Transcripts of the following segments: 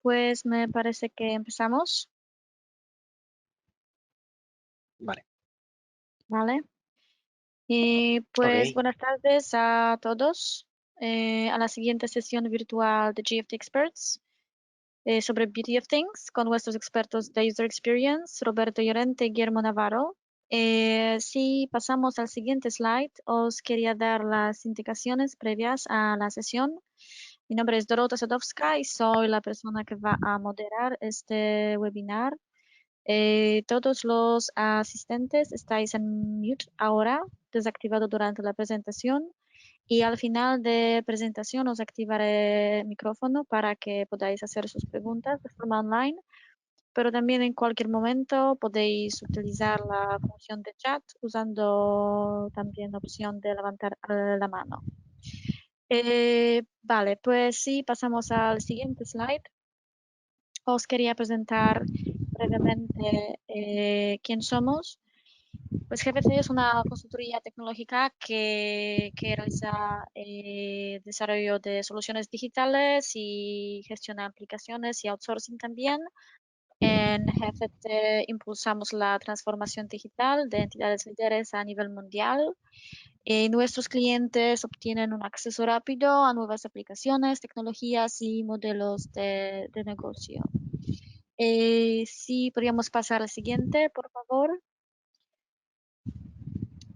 Pues me parece que empezamos, Vale, ¿vale? Y pues ok. buenas tardes a todos a la siguiente sesión virtual de GFT Experts sobre Beauty of Things con nuestros expertos de User Experience, Roberto Llorente y Guillermo Navarro. Si pasamos al siguiente slide, os quería dar las indicaciones previas a la sesión. Mi nombre es Dorota Sadowska y soy la persona que va a moderar este webinar. Todos los asistentes estáis en mute ahora, desactivado durante la presentación. Y al final de presentación os activaré el micrófono para que podáis hacer sus preguntas de forma online, pero también en cualquier momento podéis utilizar la función de chat usando también la opción de levantar la mano. Vale, pues sí, pasamos al siguiente slide. Os quería presentar brevemente quién somos. Pues GPC es una consultoría tecnológica que realiza desarrollo de soluciones digitales y gestiona aplicaciones y outsourcing también. En GFT impulsamos la transformación digital de entidades líderes a nivel mundial. Nuestros clientes obtienen un acceso rápido a nuevas aplicaciones, tecnologías y modelos de negocio. Sí, podríamos pasar al siguiente, por favor.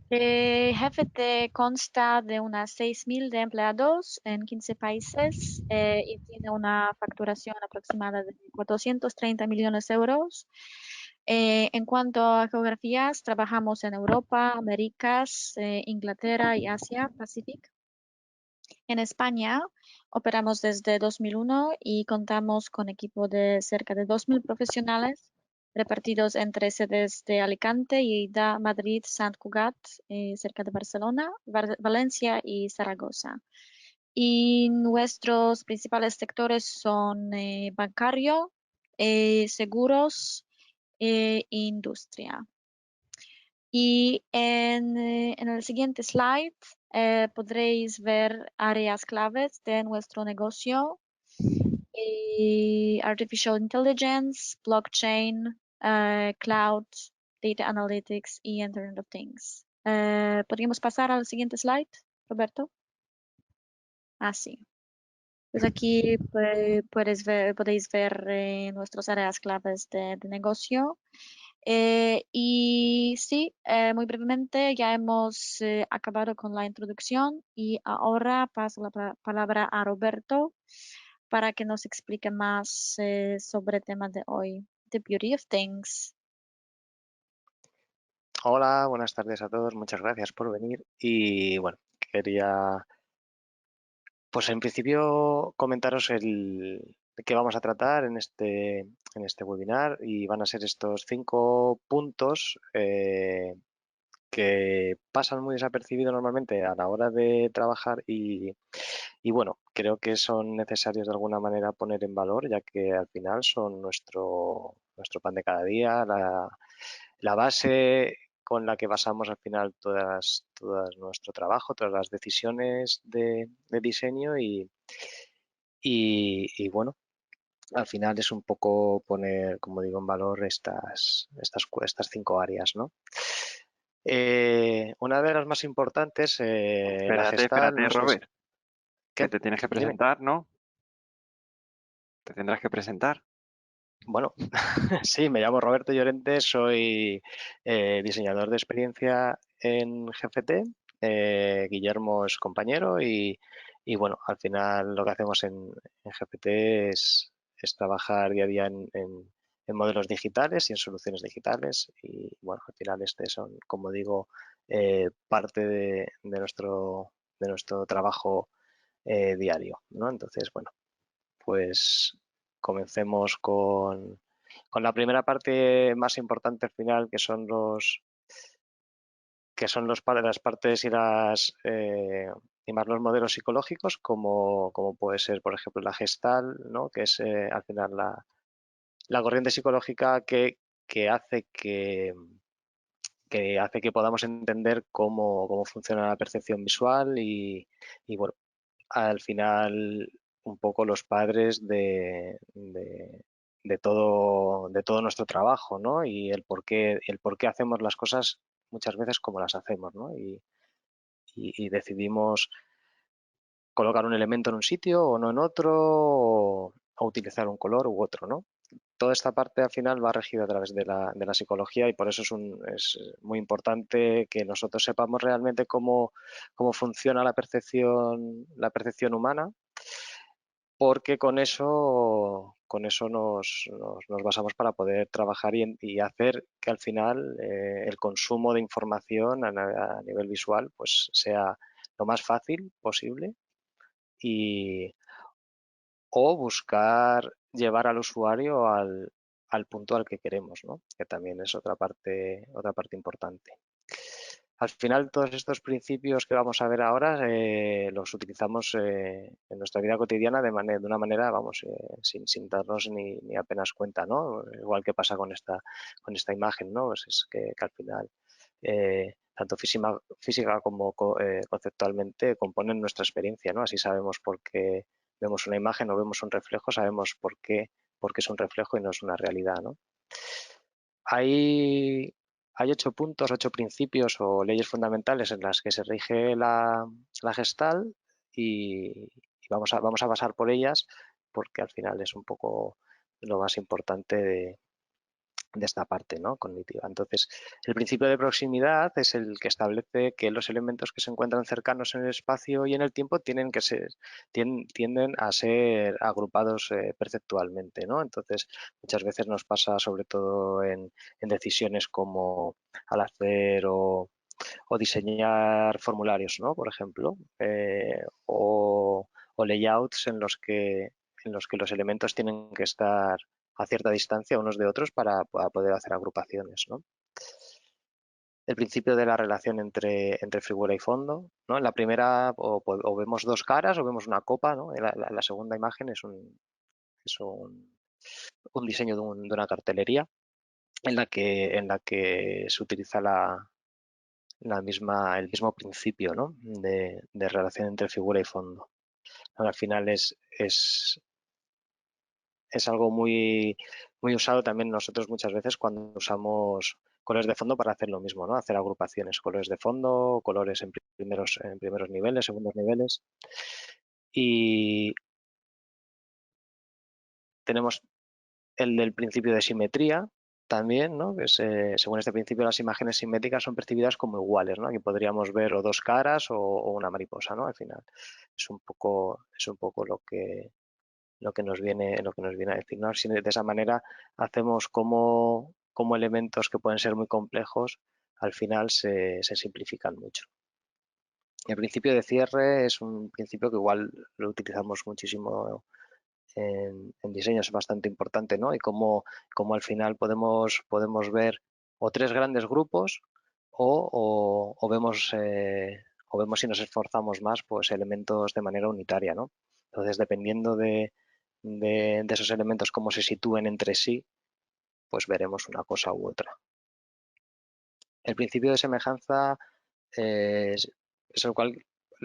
GFT consta de unas 6.000 de empleados en 15 países y tiene una facturación aproximada de 430 millones de euros. En cuanto a geografías, trabajamos en Europa, Américas, Inglaterra y Asia Pacífico. En España operamos desde 2001 y contamos con equipo de cerca de 2.000 profesionales repartidos entre sedes de Alicante, Lleida, Madrid, Sant Cugat, cerca de Barcelona, Valencia y Zaragoza. Y nuestros principales sectores son bancario, seguros e industria. Y en el siguiente slide podréis ver áreas claves de nuestro negocio. Artificial Intelligence, Blockchain, Cloud, Data Analytics y Internet of Things. ¿Podríamos pasar al siguiente slide, Roberto? Sí. Pues aquí podéis ver nuestras áreas claves de negocio. Y sí, muy brevemente ya hemos acabado con la introducción y ahora paso la palabra a Roberto para que nos explique más sobre el tema de hoy, The Beauty of Things. Hola, buenas tardes a todos. Muchas gracias por venir. Y bueno, quería, pues en principio, comentaros de qué vamos a tratar en este webinar. Y van a ser estos 5 puntos que pasan muy desapercibidos normalmente a la hora de trabajar y bueno, creo que son necesarios de alguna manera poner en valor, ya que al final son nuestro pan de cada día, la base con la que basamos al final todas nuestro trabajo, todas las decisiones de diseño y bueno, al final es un poco poner, como digo, en valor estas 5 áreas, ¿no? Una de las más importantes, la Espérate, gestal, espérate, no sé, Robert, que ¿qué? te tienes que Dime. presentar, ¿no? Te tendrás que presentar. Bueno, sí, me llamo Roberto Llorente, soy diseñador de experiencia en GFT. Guillermo es compañero y bueno, al final lo que hacemos en GPT es trabajar día a día en modelos digitales y en soluciones digitales y bueno, al final son, como digo, parte de nuestro trabajo diario, ¿no? Entonces, bueno, pues comencemos con la primera parte más importante al final, las partes y más los modelos psicológicos, como puede ser, por ejemplo, la gestal, ¿no? Que es al final la corriente psicológica que hace que podamos entender cómo funciona la percepción visual y bueno, al final un poco los padres de todo nuestro trabajo, ¿no? Y el por qué hacemos las cosas muchas veces como las hacemos, ¿no? Y decidimos colocar un elemento en un sitio o no en otro, o utilizar un color u otro, ¿no? Toda esta parte al final va regida a través de la psicología y por eso es muy importante que nosotros sepamos realmente cómo funciona la percepción humana, porque con eso nos basamos para poder trabajar y hacer que al final el consumo de información a nivel visual pues sea lo más fácil posible y, o buscar llevar al usuario al punto al que queremos, ¿no? Que también es otra parte importante. Al final, todos estos principios que vamos a ver ahora los utilizamos en nuestra vida cotidiana de una manera, vamos, sin darnos ni apenas cuenta, ¿no? Igual que pasa con esta imagen, ¿no? Pues es que al final, tanto física como conceptualmente, componen nuestra experiencia, ¿no? Así sabemos por qué vemos una imagen o vemos un reflejo, sabemos por qué es un reflejo y no es una realidad, ¿no? Hay, hay 8 puntos, 8 principios o leyes fundamentales en las que se rige la Gestalt y vamos a pasar por ellas porque al final es un poco lo más importante de esta parte, ¿no? Cognitiva. Entonces, el principio de proximidad es el que establece que los elementos que se encuentran cercanos en el espacio y en el tiempo tienden a ser agrupados perceptualmente, ¿no? Entonces, muchas veces nos pasa, sobre todo en decisiones como al hacer o diseñar formularios, ¿no? Por ejemplo, o layouts en los que los elementos tienen que estar a cierta distancia unos de otros para poder hacer agrupaciones, ¿no? El principio de la relación entre figura y fondo, ¿no? En la primera o vemos dos caras o vemos una copa, ¿no? La segunda imagen es un diseño de una cartelería en la que se utiliza el mismo principio, ¿no? de relación entre figura y fondo. Al final es algo muy, muy usado también nosotros muchas veces cuando usamos colores de fondo para hacer lo mismo, ¿no? Hacer agrupaciones, colores de fondo, colores en primeros niveles, segundos niveles. Y tenemos el del principio de simetría también, ¿no? Según este principio, las imágenes simétricas son percibidas como iguales, ¿no? Aquí podríamos ver o dos caras o una mariposa, ¿no? Al final es un poco lo que nos viene a decir, ¿no? Si de esa manera hacemos como elementos que pueden ser muy complejos, al final se simplifican mucho. El principio de cierre es un principio que igual lo utilizamos muchísimo en diseño, es bastante importante, ¿no? Y cómo al final podemos ver o tres grandes grupos o vemos si nos esforzamos más, pues elementos de manera unitaria, ¿no? Entonces, dependiendo de esos elementos, cómo se sitúen entre sí, pues veremos una cosa u otra. El principio de semejanza es el cual,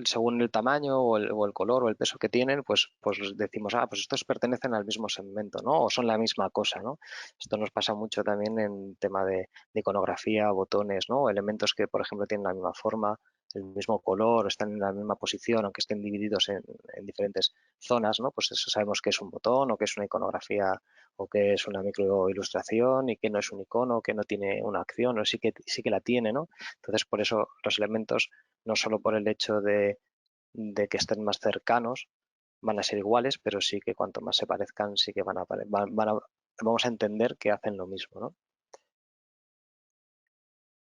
según el tamaño o el color o el peso que tienen, pues decimos, pues estos pertenecen al mismo segmento, ¿no? O son la misma cosa, ¿no? Esto nos pasa mucho también en tema de iconografía, botones, ¿no? Elementos que, por ejemplo, tienen la misma forma, el mismo color, están en la misma posición, aunque estén divididos en diferentes zonas, ¿no? Pues eso sabemos que es un botón o que es una iconografía o que es una microilustración y que no es un icono, que no tiene una acción, o sí que la tiene, ¿no? Entonces, por eso los elementos, no solo por el hecho de que estén más cercanos, van a ser iguales, pero sí que cuanto más se parezcan, sí que vamos a entender que hacen lo mismo, ¿no?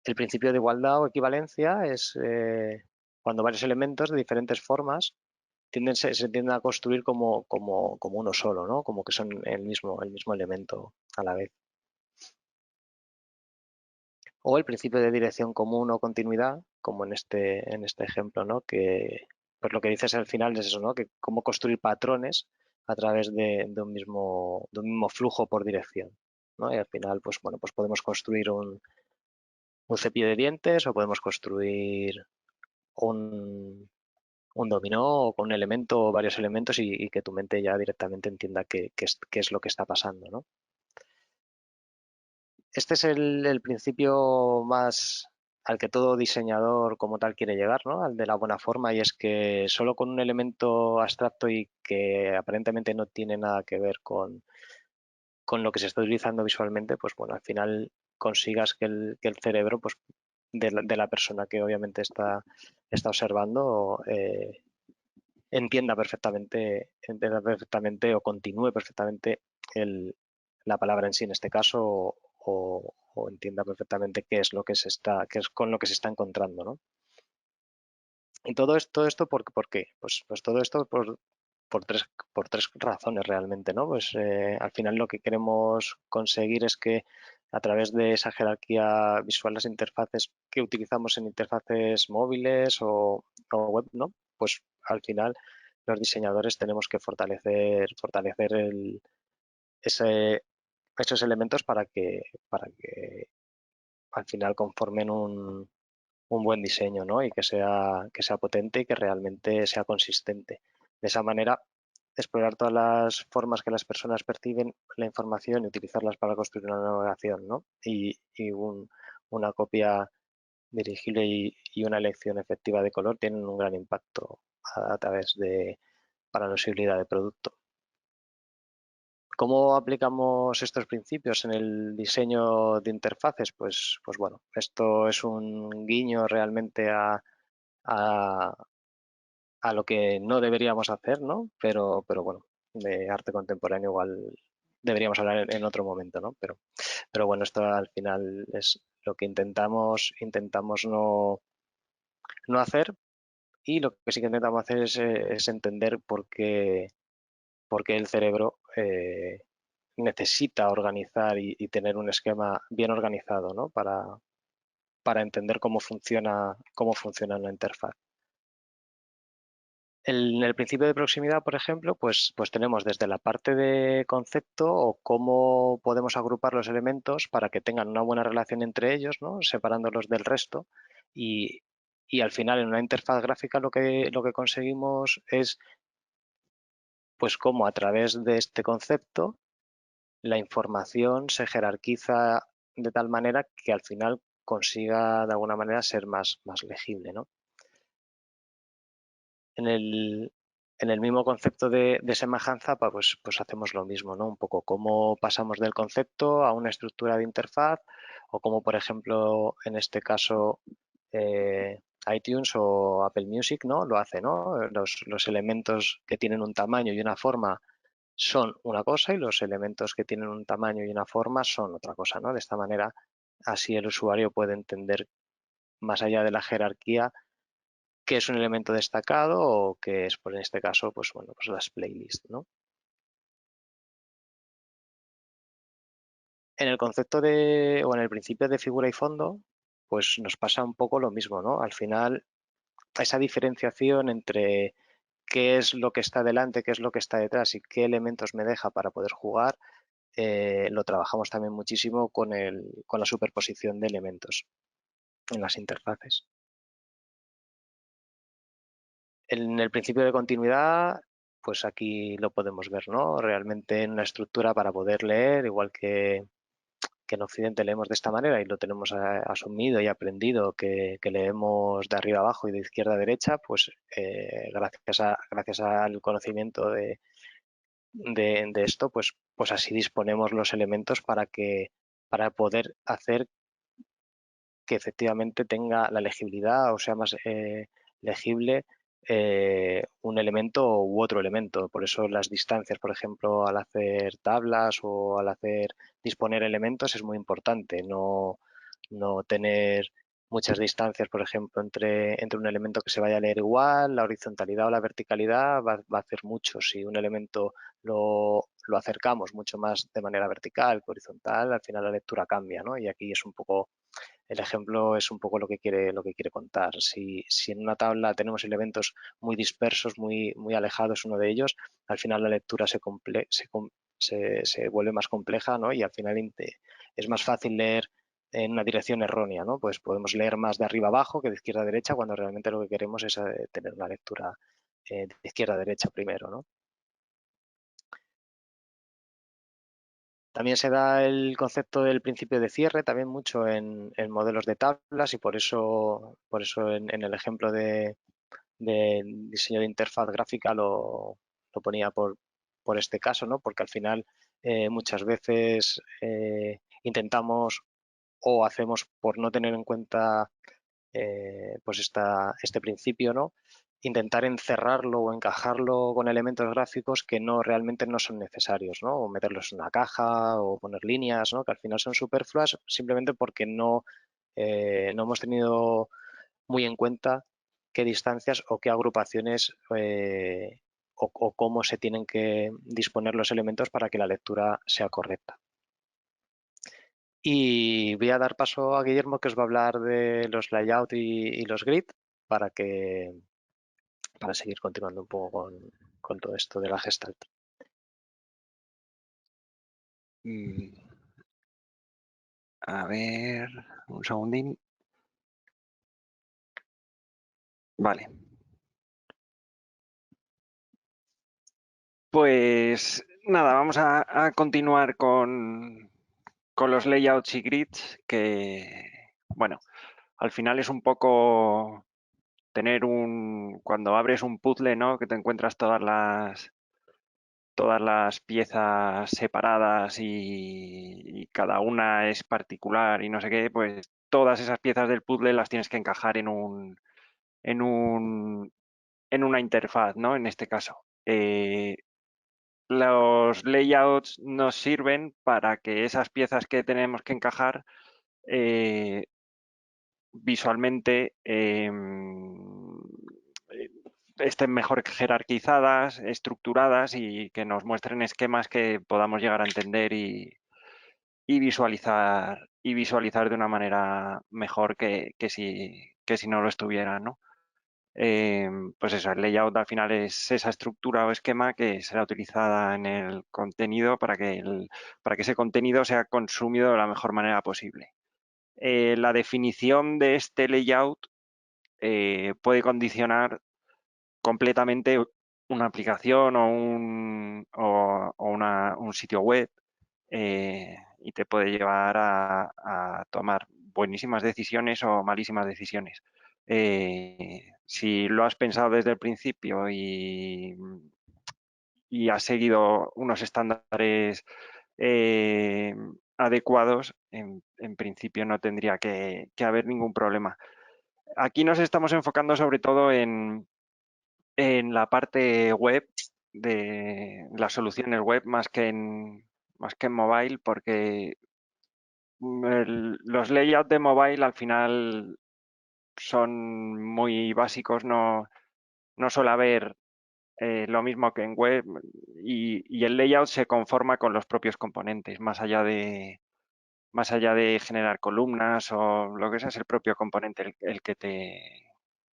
El principio de igualdad o equivalencia es cuando varios elementos de diferentes formas se tienden a construir como uno solo, ¿no? Como que son el mismo elemento a la vez. O el principio de dirección común o continuidad, como en este ejemplo, ¿no? Que pues lo que dices al final es eso, ¿no? Que cómo construir patrones a través de un mismo flujo por dirección, ¿no? Y al final, pues bueno, pues podemos construir un cepillo de dientes o podemos construir un, un dominó o con un elemento o varios elementos y que tu mente ya directamente entienda qué es lo que está pasando, ¿no? este es el principio más al que todo diseñador como tal quiere llegar, ¿no? Al de la buena forma, y es que solo con un elemento abstracto y que aparentemente no tiene nada que ver con lo que se está utilizando visualmente, pues bueno, al final consigas que el cerebro, pues de la persona que obviamente está observando, entienda perfectamente o continúe perfectamente la palabra en sí en este caso, o entienda perfectamente qué es lo que qué es con lo que se está encontrando, ¿no? Y todo esto ¿por qué? Pues todo esto por tres razones realmente, ¿no? Pues al final lo que queremos conseguir es que a través de esa jerarquía visual, las interfaces que utilizamos en interfaces móviles o web, ¿no? Pues al final los diseñadores tenemos que fortalecer esos elementos para que al final conformen un buen diseño, ¿no? Y que sea potente y que realmente sea consistente. De esa manera, explorar todas las formas que las personas perciben la información y utilizarlas para construir una navegación, ¿no? Y una copia dirigible y una elección efectiva de color tienen un gran impacto a través para la usabilidad de producto. ¿Cómo aplicamos estos principios en el diseño de interfaces? Pues bueno, esto es un guiño realmente a, a lo que no deberíamos hacer, ¿no? Pero bueno, de arte contemporáneo igual deberíamos hablar en otro momento, ¿no? Pero bueno, esto al final es lo que intentamos no hacer, y lo que sí que intentamos hacer es entender por qué el cerebro necesita organizar y tener un esquema bien organizado, ¿no? Para entender cómo funciona la interfaz. En el principio de proximidad, por ejemplo, pues tenemos desde la parte de concepto o cómo podemos agrupar los elementos para que tengan una buena relación entre ellos, ¿no? Separándolos del resto, y, y al final en una interfaz gráfica lo que conseguimos es pues cómo a través de este concepto la información se jerarquiza de tal manera que al final consiga de alguna manera ser más legible, ¿no? En el mismo concepto de semejanza, pues hacemos lo mismo, ¿no? Un poco cómo pasamos del concepto a una estructura de interfaz, o cómo, por ejemplo, en este caso, iTunes o Apple Music, ¿no? Lo hace, ¿no? Los elementos que tienen un tamaño y una forma son una cosa, y los elementos que tienen un tamaño y una forma son otra cosa, ¿no? De esta manera, así el usuario puede entender, más allá de la jerarquía, qué es un elemento destacado o qué es, pues en este caso, pues bueno, pues las playlists, ¿no? En el concepto o en el principio de figura y fondo, pues nos pasa un poco lo mismo, ¿no? Al final, esa diferenciación entre qué es lo que está delante, qué es lo que está detrás y qué elementos me deja para poder jugar, lo trabajamos también muchísimo con la superposición de elementos en las interfaces. En el principio de continuidad, pues aquí lo podemos ver, ¿no? Realmente en una estructura para poder leer, igual que en Occidente leemos de esta manera y lo tenemos asumido y aprendido que leemos de arriba abajo y de izquierda a derecha, pues gracias al conocimiento de esto, pues así disponemos los elementos para poder hacer que efectivamente tenga la legibilidad o sea más legible un elemento u otro elemento. Por eso las distancias, por ejemplo, al hacer tablas o al disponer elementos es muy importante. No tener muchas distancias, por ejemplo, entre un elemento que se vaya a leer igual, la horizontalidad o la verticalidad va a hacer mucho. Si un elemento lo acercamos mucho más de manera vertical que horizontal, al final la lectura cambia, ¿no? Y aquí es un poco el ejemplo, es un poco lo que quiere contar. Si en una tabla tenemos elementos muy dispersos, muy alejados uno de ellos, al final la lectura se vuelve más compleja, ¿no? Y al final es más fácil leer en una dirección errónea, ¿no? Pues podemos leer más de arriba abajo que de izquierda a derecha, cuando realmente lo que queremos es tener una lectura de izquierda a derecha primero, ¿no? También se da el concepto del principio de cierre también mucho en modelos de tablas y por eso en el ejemplo de diseño de interfaz gráfica lo ponía por este caso, ¿no? Porque al final muchas veces intentamos o hacemos por no tener en cuenta pues este principio, ¿no? Intentar encerrarlo o encajarlo con elementos gráficos que realmente no son necesarios, ¿no? O meterlos en una caja o poner líneas, ¿no? Que al final son superfluas simplemente porque no hemos tenido muy en cuenta qué distancias o qué agrupaciones o cómo se tienen que disponer los elementos para que la lectura sea correcta. Y voy a dar paso a Guillermo, que os va a hablar de los layout y los grid para seguir continuando un poco con todo esto de la Gestalt. A ver, un segundín. Vale. Pues nada, vamos a continuar con los layouts y grids, que, bueno, al final es un poco tener cuando abres un puzzle, ¿no? Que te encuentras todas las piezas separadas y cada una es particular y no sé qué, pues todas esas piezas del puzzle las tienes que encajar en una interfaz, ¿no? En este caso. Los layouts nos sirven para que esas piezas que tenemos que encajar visualmente estén mejor jerarquizadas, estructuradas y que nos muestren esquemas que podamos llegar a entender y visualizar de una manera mejor que si no lo estuviera, ¿no? Pues eso, el layout al final es esa estructura o esquema que será utilizada en el contenido para que ese contenido sea consumido de la mejor manera posible. La definición de este layout puede condicionar completamente una aplicación o un sitio web y te puede llevar a tomar buenísimas decisiones o malísimas decisiones. Si lo has pensado desde el principio y has seguido unos estándares adecuados, en principio no tendría que haber ningún problema. Aquí nos estamos enfocando sobre todo en la parte web de las soluciones web más que en mobile, porque los layouts de mobile al final son muy básicos, no suele haber lo mismo que en web y el layout se conforma con los propios componentes, más allá de generar columnas o lo que sea, es el propio componente el que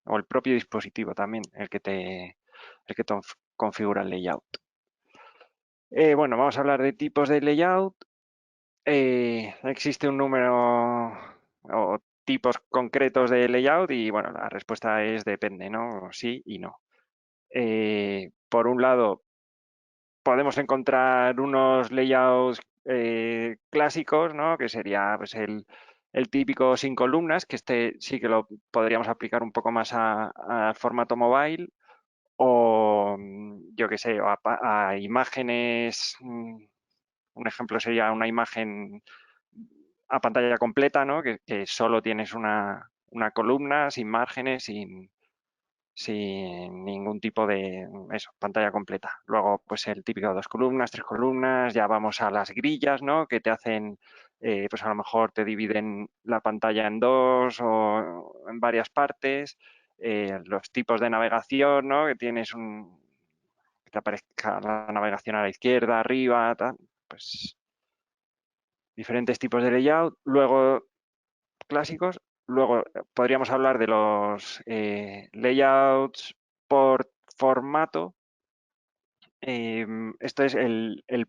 o el propio dispositivo también el que te configura el layout. Bueno, vamos a hablar de tipos de layout. Existe un número o tipos concretos de layout y bueno, la respuesta es depende, ¿no? Sí y no. Por un lado, podemos encontrar unos layouts clásicos, ¿no? Que sería pues, el típico sin columnas, que este sí que lo podríamos aplicar un poco más al formato mobile, o yo qué sé, a imágenes. Un ejemplo sería una imagen a pantalla completa, ¿no? Que solo tienes una columna, sin márgenes, sin ningún tipo de pantalla completa. Luego, pues el típico 2 columnas, 3 columnas, ya vamos a las grillas, ¿no? Que te hacen, pues a lo mejor te dividen la pantalla en dos o en varias partes. Los tipos de navegación, ¿no? Que tienes que te aparezca la navegación a la izquierda, arriba, tal, pues diferentes tipos de layout. Luego, clásicos. Luego podríamos hablar de los layouts por formato. Esto es la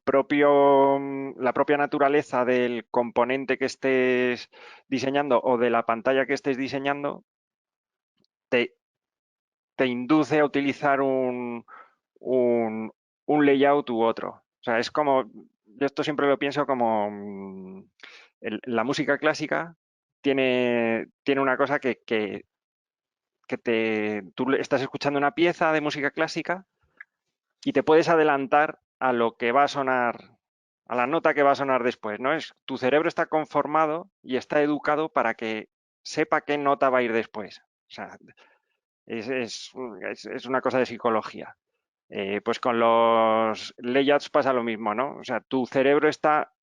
propia naturaleza del componente que estés diseñando o de la pantalla que estés diseñando te induce a utilizar un layout u otro. O sea, es como, yo esto siempre lo pienso como la música clásica tiene una cosa que tú estás escuchando una pieza de música clásica y te puedes adelantar a lo que va a sonar, a la nota que va a sonar después, ¿no? Tu cerebro está conformado y está educado para que sepa qué nota va a ir después. O sea, es una cosa de psicología. Pues con los layouts pasa lo mismo, ¿no? O sea, tu cerebro está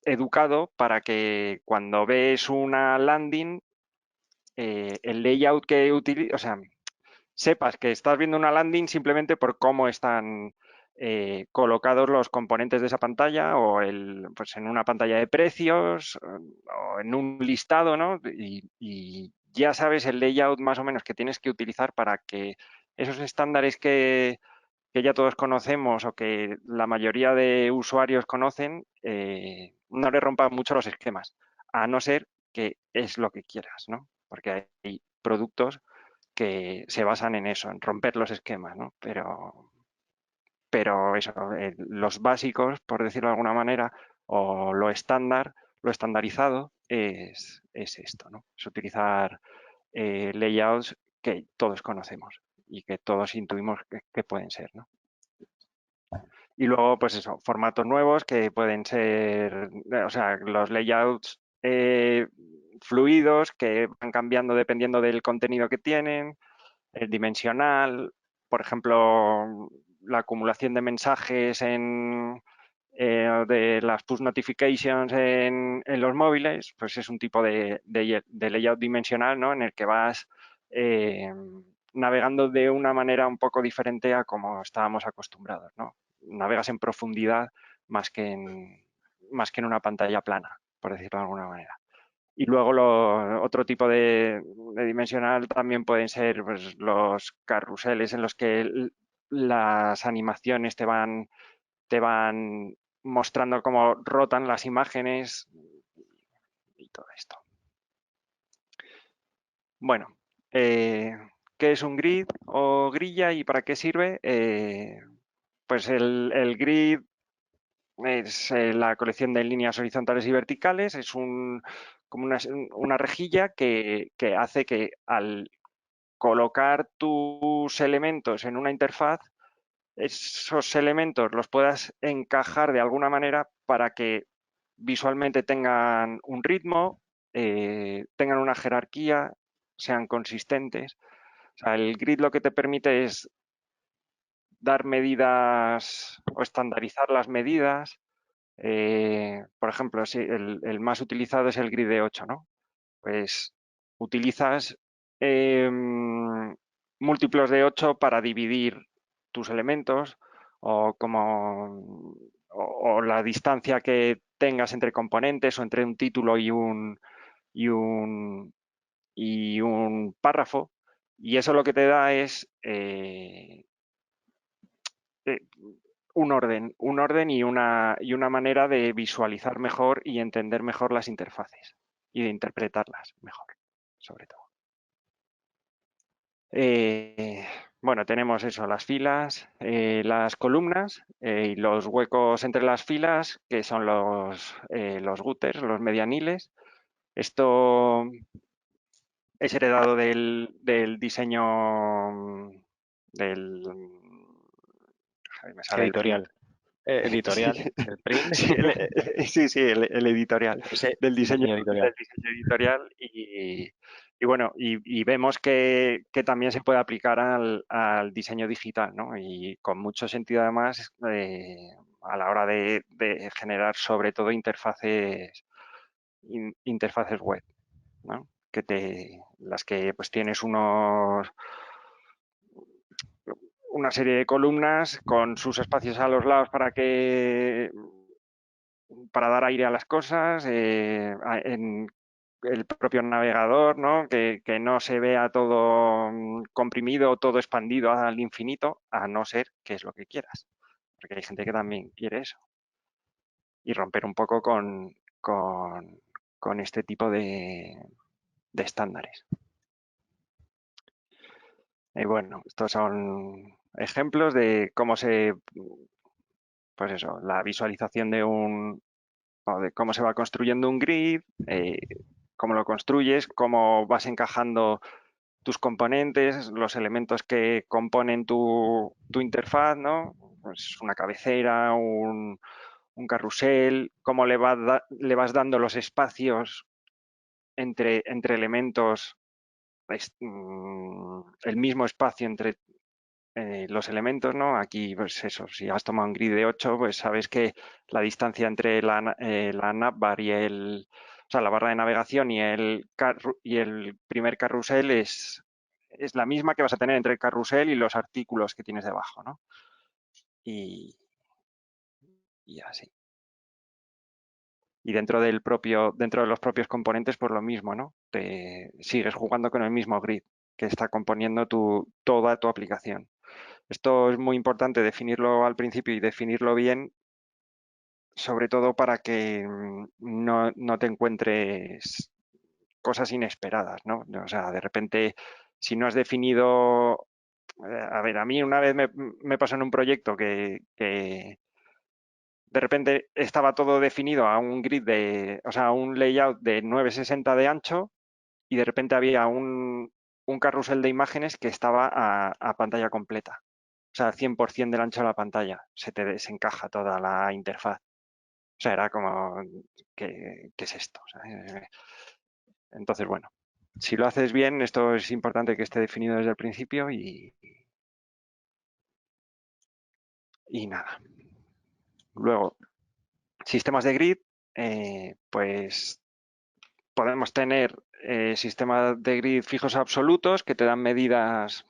educado para que cuando ves una landing, el layout que utiliza, o sea, sepas que estás viendo una landing simplemente por cómo están colocados los componentes de esa pantalla o pues en una pantalla de precios o en un listado, ¿no? Y ya sabes el layout más o menos que tienes que utilizar para que esos estándares que ya todos conocemos o que la mayoría de usuarios conocen, no le rompan mucho los esquemas, a no ser que es lo que quieras, ¿no? Porque hay productos que se basan en eso, en romper los esquemas, ¿no? Pero eso, los básicos, por decirlo de alguna manera, o lo estándar, lo estandarizado, es esto, ¿no? Es utilizar layouts que todos conocemos y que todos intuimos que pueden ser, ¿no? Y luego, pues eso, formatos nuevos que pueden ser, o sea, los layouts fluidos que van cambiando dependiendo del contenido que tienen, el dimensional, por ejemplo, la acumulación de mensajes de las push notifications en los móviles, pues es un tipo de layout dimensional, ¿no? En el que vas navegando de una manera un poco diferente a como estábamos acostumbrados, ¿no? Navegas en profundidad más que en una pantalla plana, por decirlo de alguna manera. Y luego otro tipo de dimensional también pueden ser pues, los carruseles en los que las animaciones te van mostrando cómo rotan las imágenes y todo esto. Bueno, ¿qué es un grid o grilla y para qué sirve? Pues el grid es la colección de líneas horizontales y verticales, es como una rejilla que hace que al colocar tus elementos en una interfaz, esos elementos los puedas encajar de alguna manera para que visualmente tengan un ritmo, tengan una jerarquía, sean consistentes. O sea, el grid lo que te permite es dar medidas o estandarizar las medidas. Por ejemplo, si el más utilizado es el grid de 8, ¿no? Pues utilizas múltiplos de 8 para dividir tus elementos o la distancia que tengas entre componentes o entre un título y un párrafo. Y eso lo que te da es un orden y una manera de visualizar mejor y entender mejor las interfaces y de interpretarlas mejor, sobre todo. Bueno, tenemos eso, las filas, las columnas y los huecos entre las filas, que son los gutters, los medianiles. Esto es heredado del diseño del... Me sale el print. Editorial. Editorial, el print. Sí, el editorial, Ese del diseño editorial. editorial y bueno, y vemos que también se puede aplicar al diseño digital, ¿no? Y con mucho sentido además a la hora de generar sobre todo interfaces web, ¿no? Las que pues tienes una serie de columnas con sus espacios a los lados para dar aire a las cosas, en el propio navegador, ¿no? Que no se vea todo comprimido, todo expandido al infinito, a no ser que es lo que quieras. Porque hay gente que también quiere eso. Y romper un poco con este tipo de estándares. Y bueno, estos son ejemplos de cómo se pues eso, la visualización de de cómo se va construyendo un grid, cómo lo construyes, cómo vas encajando tus componentes, los elementos que componen tu interfaz, ¿no? Pues una cabecera, un carrusel, cómo le vas dando los espacios entre elementos, el mismo espacio entre los elementos, ¿no? Aquí, pues eso, si has tomado un grid de 8, pues sabes que la distancia entre la navbar y o sea, la barra de navegación y el primer carrusel es la misma que vas a tener entre el carrusel y los artículos que tienes debajo, ¿no? Y así. Y dentro de los propios componentes, pues lo mismo, ¿no? Te sigues jugando con el mismo grid que está componiendo toda tu aplicación. Esto es muy importante definirlo al principio y definirlo bien, sobre todo para que no te encuentres cosas inesperadas, ¿no? O sea, de repente, si no has definido... A ver, a mí una vez me pasó en un proyecto que de repente estaba todo definido a un grid o sea, a un layout de 960 de ancho y de repente había un carrusel de imágenes que estaba a pantalla completa. O sea, 100% del ancho de la pantalla. Se te desencaja toda la interfaz. O sea, era como, ¿qué es esto? O sea, entonces, bueno, si lo haces bien, esto es importante que esté definido desde el principio y nada. Luego, sistemas de grid, pues podemos tener sistemas de grid fijos absolutos que te dan medidas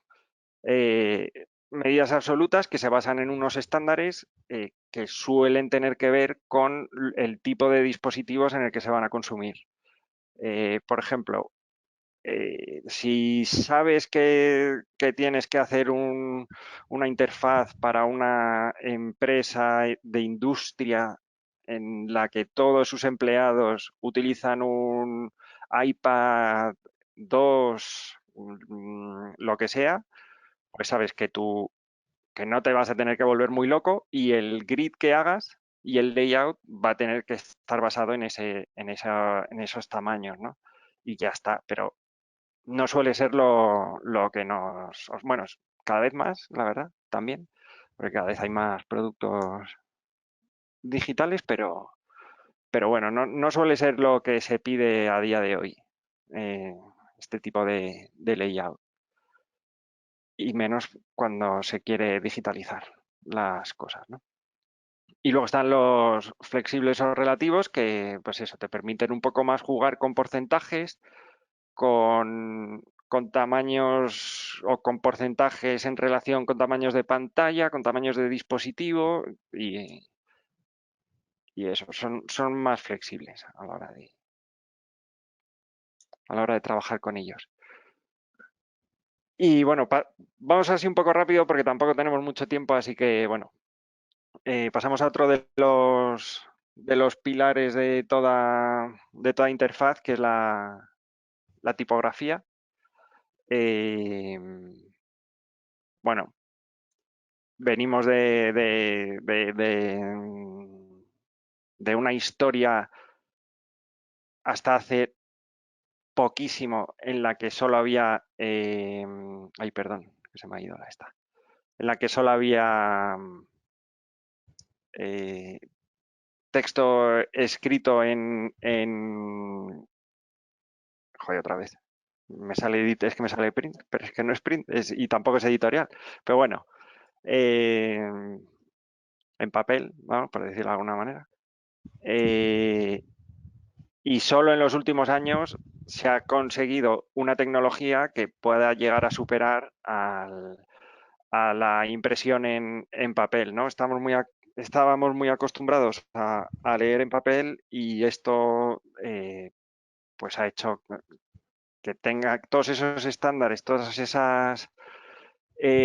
absolutas que se basan en unos estándares que suelen tener que ver con el tipo de dispositivos en el que se van a consumir. Por ejemplo, si sabes que tienes que hacer una interfaz para una empresa de industria en la que todos sus empleados utilizan un iPad 2, lo que sea, pues sabes que no te vas a tener que volver muy loco y el grid que hagas y el layout va a tener que estar basado en esos tamaños, ¿no? Y ya está, pero no suele ser lo que bueno, cada vez más, la verdad, también, porque cada vez hay más productos digitales, pero bueno, no suele ser lo que se pide a día de hoy, eh, este tipo de layout, y menos cuando se quiere digitalizar las cosas, ¿no? Y luego están los flexibles o relativos que, pues eso, te permiten un poco más jugar con porcentajes, con tamaños o con porcentajes en relación con tamaños de pantalla, con tamaños de dispositivo y eso, son más flexibles a la hora de trabajar con ellos. Y bueno, vamos así un poco rápido porque tampoco tenemos mucho tiempo, así que bueno, pasamos a otro de los pilares de toda interfaz, que es la tipografía. Bueno, venimos de una historia hasta hace poquísimo en la que solo había... ay, perdón, que se me ha ido esta. En la que solo había texto escrito joder, otra vez. Es que me sale print, pero es que no es print y tampoco es editorial. Pero bueno, en papel, ¿no? Por decirlo de alguna manera. Y solo en los últimos años se ha conseguido una tecnología que pueda llegar a superar a la impresión en papel, ¿no? Estábamos muy acostumbrados a leer en papel y esto pues ha hecho que tenga todos esos estándares, todas esas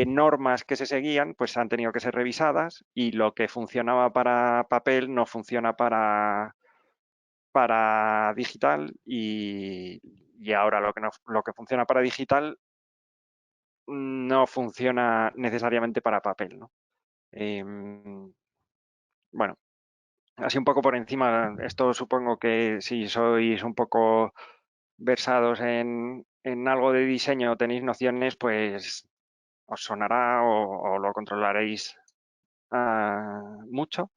normas que se seguían, pues han tenido que ser revisadas y lo que funcionaba para papel no funciona para digital y ahora lo que funciona para digital no funciona necesariamente para papel, ¿no? bueno, así un poco por encima, esto supongo que si sois un poco versados en algo de diseño, tenéis nociones, pues os sonará o lo controlaréis mucho.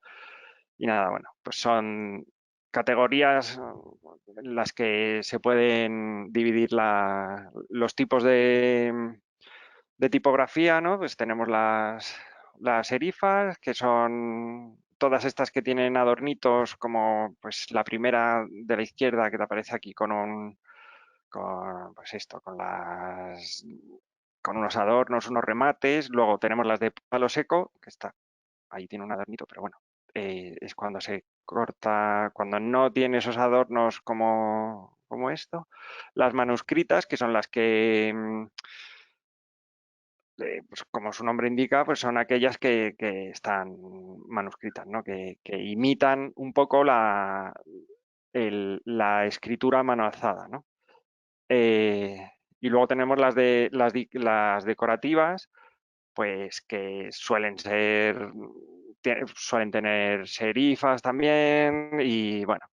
Y nada, bueno, pues son categorías en las que se pueden dividir los tipos de tipografía, ¿no? Pues tenemos las serifas, que son todas estas que tienen adornitos, como pues la primera de la izquierda que te aparece aquí pues esto, con unos adornos, unos remates. Luego tenemos las de palo seco, que está ahí tiene un adornito, pero bueno, es cuando se corta, cuando no tiene esos adornos como esto. Las manuscritas, que son las que, pues como su nombre indica, pues son aquellas que están manuscritas, ¿no? Que imitan un poco la escritura a mano alzada, ¿no? Y luego tenemos las decorativas, pues que suelen tener serifas también y bueno,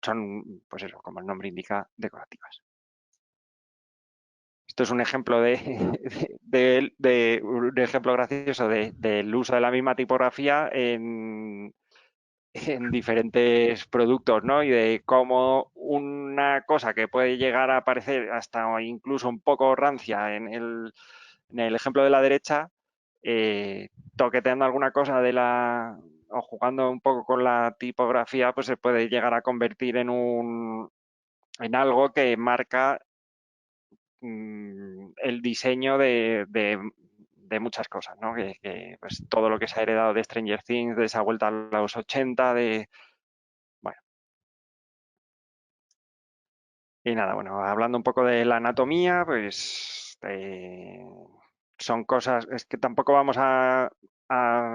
son, pues eso, como el nombre indica, decorativas. Esto es un ejemplo un ejemplo gracioso del uso de la misma tipografía en diferentes productos, ¿no? Y de cómo una cosa que puede llegar a parecer hasta incluso un poco rancia en el ejemplo de la derecha, toqueteando alguna cosa o jugando un poco con la tipografía, pues se puede llegar a convertir en algo que marca el diseño de muchas cosas, ¿no? Pues todo lo que se ha heredado de Stranger Things, de esa vuelta a los 80, bueno. Y nada, bueno, hablando un poco de la anatomía, pues son cosas, es que tampoco vamos a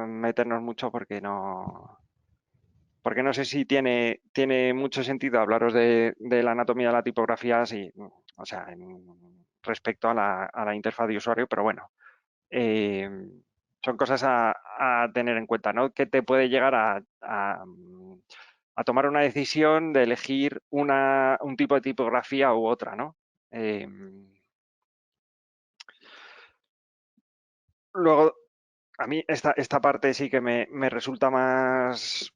meternos mucho porque no sé si tiene mucho sentido hablaros de la anatomía de la tipografía, o sea, respecto a la interfaz de usuario, pero bueno, eh, son cosas a tener en cuenta, ¿no? Que te puede llegar a tomar una decisión de elegir un tipo de tipografía u otra, ¿no? Luego, a mí esta parte sí que me resulta más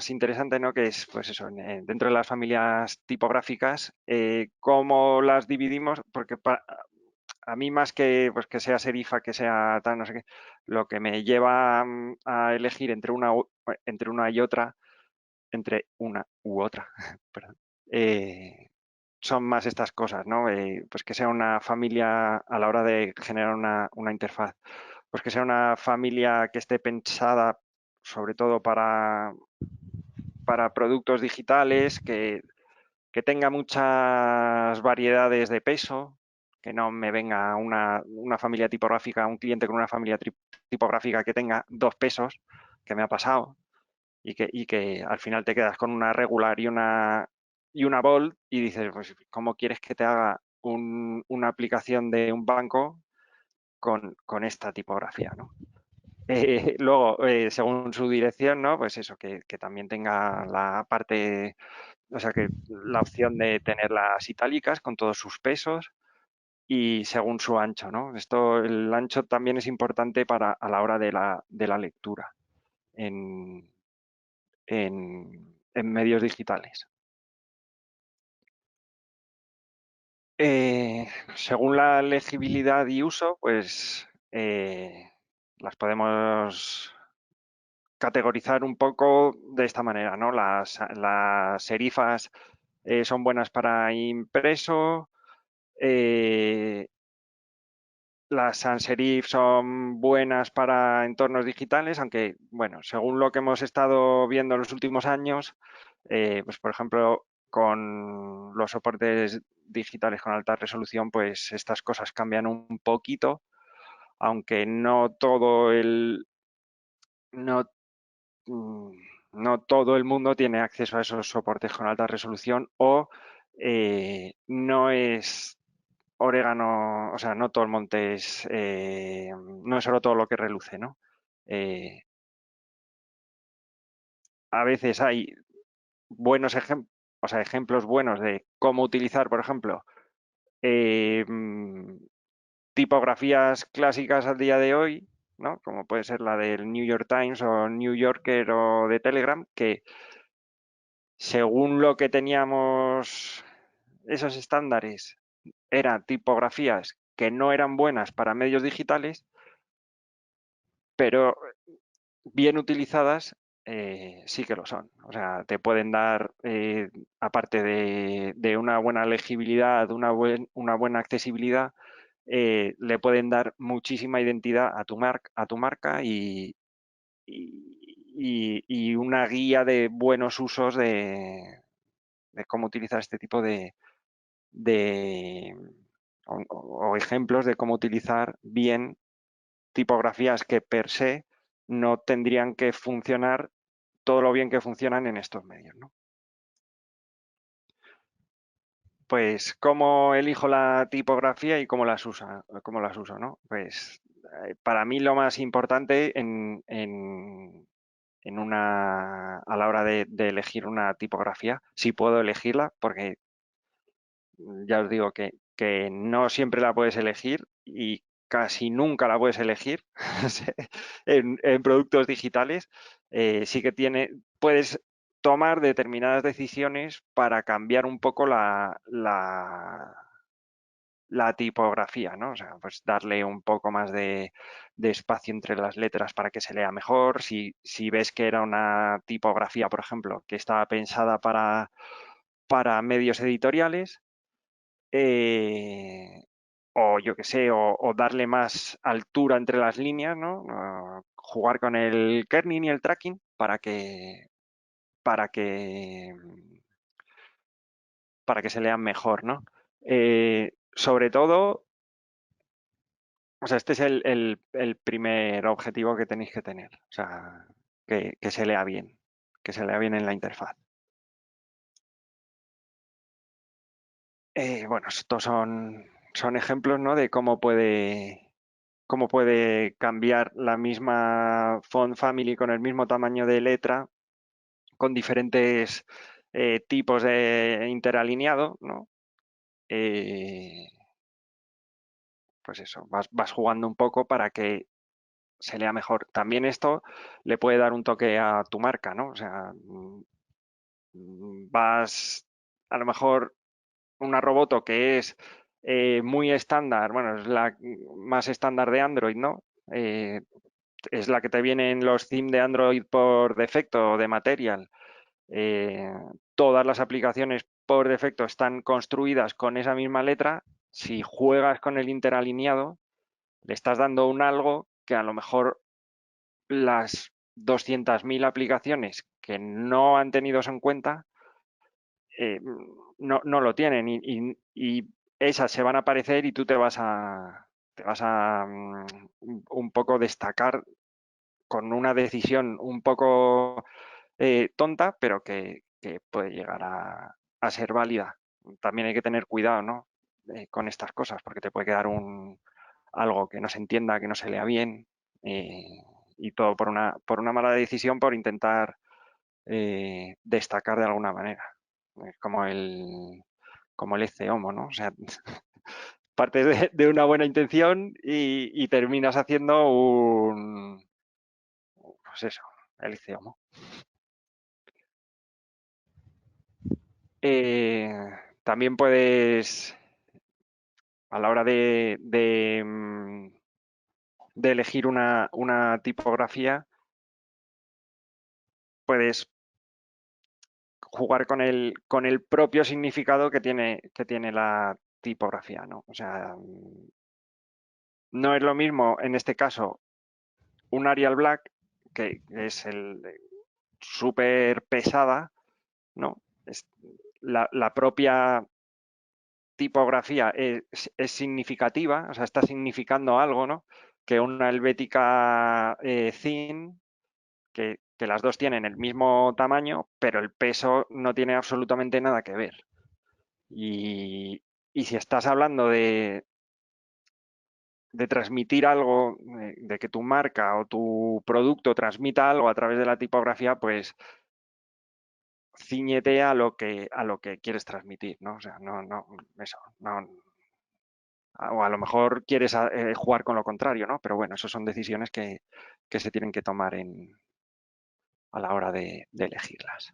interesante, ¿no? Que es, pues eso, dentro de las familias tipográficas, cómo las dividimos, porque a mí más que, pues, que sea serifa, que sea tal, no sé qué, lo que me lleva a elegir entre una y otra, entre una u otra, perdón, son más estas cosas, ¿no? Pues que sea una familia a la hora de generar una interfaz, pues que sea una familia que esté pensada sobre todo para productos digitales, que tenga muchas variedades de peso, que no me venga una familia tipográfica, un cliente con una familia tipográfica que tenga 2 pesos, que me ha pasado, y que al final te quedas con una regular y una bold y dices, pues, ¿cómo quieres que te haga una aplicación de un banco con esta tipografía, ¿no? Luego, según su dirección, ¿no? Pues eso, que también tenga la parte, o sea, que la opción de tener las itálicas con todos sus pesos y según su ancho, ¿no? El ancho también es importante a la hora de la lectura en medios digitales. Según la legibilidad y uso, pues las podemos categorizar un poco de esta manera, ¿no? Las serifas son buenas para impreso, las sans serif son buenas para entornos digitales, aunque, bueno, según lo que hemos estado viendo en los últimos años, pues por ejemplo, con los soportes digitales con alta resolución, pues estas cosas cambian un poquito, aunque no, no todo el mundo tiene acceso a esos soportes con alta resolución o no es orégano, o sea, no todo el monte no es oro todo lo que reluce, ¿no? a veces hay buenos ejemplos buenos de cómo utilizar, por ejemplo, tipografías clásicas al día de hoy, ¿no? Como puede ser la del New York Times o New Yorker o de Telegram, que según lo que teníamos esos estándares, eran tipografías que no eran buenas para medios digitales, pero bien utilizadas sí que lo son. O sea, te pueden dar, aparte de una buena legibilidad, una buena accesibilidad, le pueden dar muchísima identidad a tu marca y una guía de buenos usos de cómo utilizar este tipo de o ejemplos de cómo utilizar bien tipografías que per se no tendrían que funcionar todo lo bien que funcionan en estos medios, ¿no? Pues cómo elijo la tipografía y cómo las uso, ¿no? Pues para mí lo más importante a la hora de elegir una tipografía, si puedo elegirla, porque ya os digo que no siempre la puedes elegir y casi nunca la puedes elegir en productos digitales. Sí que puedes tomar determinadas decisiones para cambiar un poco la tipografía, ¿no? O sea, pues darle un poco más de espacio entre las letras para que se lea mejor. Si ves que era una tipografía, por ejemplo, que estaba pensada para medios editoriales, o yo que sé, o darle más altura entre las líneas, ¿no? Jugar con el kerning y el tracking para que, para que se lean mejor, ¿no? Sobre todo, o sea, este es el primer objetivo que tenéis que tener, o sea, que se lea bien, que se lea bien en la interfaz. Bueno, estos son ejemplos, ¿no? De cómo puede cambiar la misma font family con el mismo tamaño de letra, con diferentes tipos de interalineado, ¿no? Pues eso, vas jugando un poco para que se lea mejor. También esto le puede dar un toque a tu marca, ¿no? O sea, vas a lo mejor una Roboto que es muy estándar, bueno, es la más estándar de Android, ¿no? Es la que te vienen los themes de Android por defecto, de Material. Todas las aplicaciones por defecto están construidas con esa misma letra. Si juegas con el interalineado, le estás dando un algo que a lo mejor las 200.000 aplicaciones que no han tenido eso en cuenta no lo tienen y esas se van a aparecer y tú te vas a un poco destacar con una decisión un poco tonta, pero que puede llegar a ser válida. También hay que tener cuidado, ¿no? Con estas cosas, porque te puede quedar algo que no se entienda, que no se lea bien, y todo por una mala decisión, por intentar destacar de alguna manera. Como el ECOMO, ¿no? O sea, partes de una buena intención y terminas haciendo pues eso, el ECOMO. También puedes, a la hora de elegir una tipografía, puedes jugar con el propio significado que tiene la tipografía, ¿no? O sea, no es lo mismo en este caso un Arial Black, que es el súper pesada, ¿no? La propia tipografía es significativa, o sea, está significando algo, ¿no? Que una helvética thin, que las dos tienen el mismo tamaño, pero el peso no tiene absolutamente nada que ver. Y si estás hablando de transmitir algo, de que tu marca o tu producto transmita algo a través de la tipografía, pues cíñete a lo que quieres transmitir, ¿no? O sea, o a lo mejor quieres jugar con lo contrario, ¿no? Pero bueno, esas son decisiones que se tienen que tomar a la hora de elegirlas.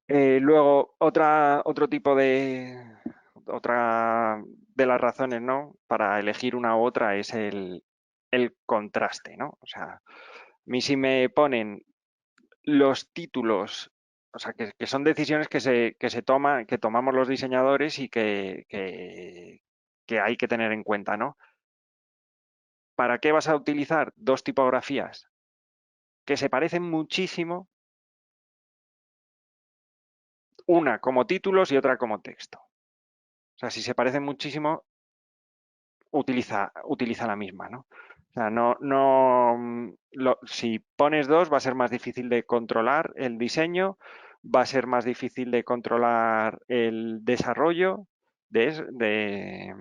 Luego, otra de las razones, ¿no?, para elegir una u otra es el contraste, ¿no? O sea, a mí si me ponen los títulos, o sea, que son decisiones que tomamos los diseñadores y que hay que tener en cuenta, ¿no? ¿Para qué vas a utilizar dos tipografías que se parecen muchísimo, una como títulos y otra como texto? O sea, si se parecen muchísimo, utiliza la misma, ¿no? O sea, si pones dos va a ser más difícil de controlar el diseño, va a ser más difícil de controlar el desarrollo de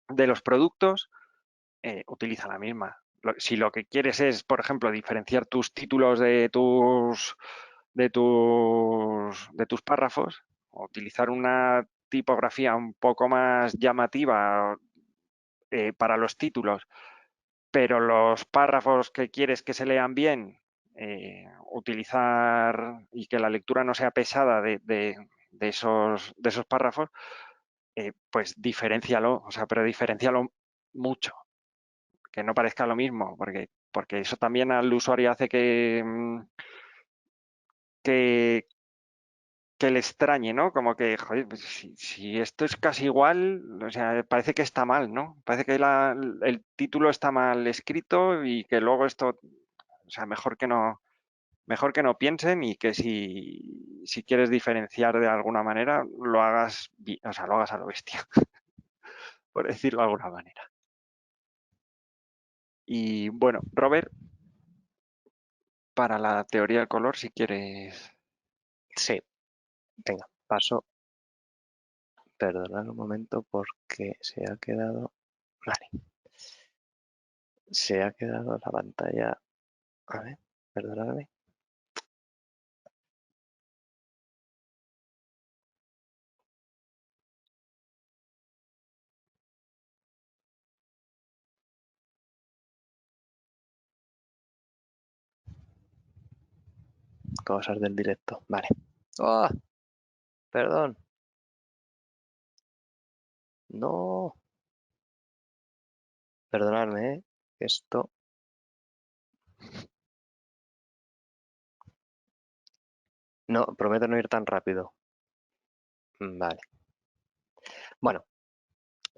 los productos. Utiliza la misma. Si lo que quieres es, por ejemplo, diferenciar tus títulos de tus párrafos, o utilizar una tipografía un poco más llamativa para los títulos, pero los párrafos que quieres que se lean bien, utilizar y que la lectura no sea pesada de esos párrafos, pues diferéncialo, o sea, pero diferéncialo mucho, que no parezca lo mismo, porque eso también al usuario hace que le extrañe, ¿no? Como que, joder, pues si esto es casi igual, o sea, parece que está mal, ¿no? Parece que el título está mal escrito y que luego esto, o sea, mejor que no piensen, y que si quieres diferenciar de alguna manera, lo hagas, o sea, lo hagas a lo bestia, por decirlo de alguna manera. Y bueno, Robert, para la teoría del color, si quieres. Sí, venga, paso. Perdonad un momento porque se ha quedado... Vale. Se ha quedado la pantalla... A ver, perdonadme. Cosas del directo. Vale. ¡Oh! Perdón. No. Perdonadme, ¿eh? Esto... No, prometo no ir tan rápido. Vale. Bueno.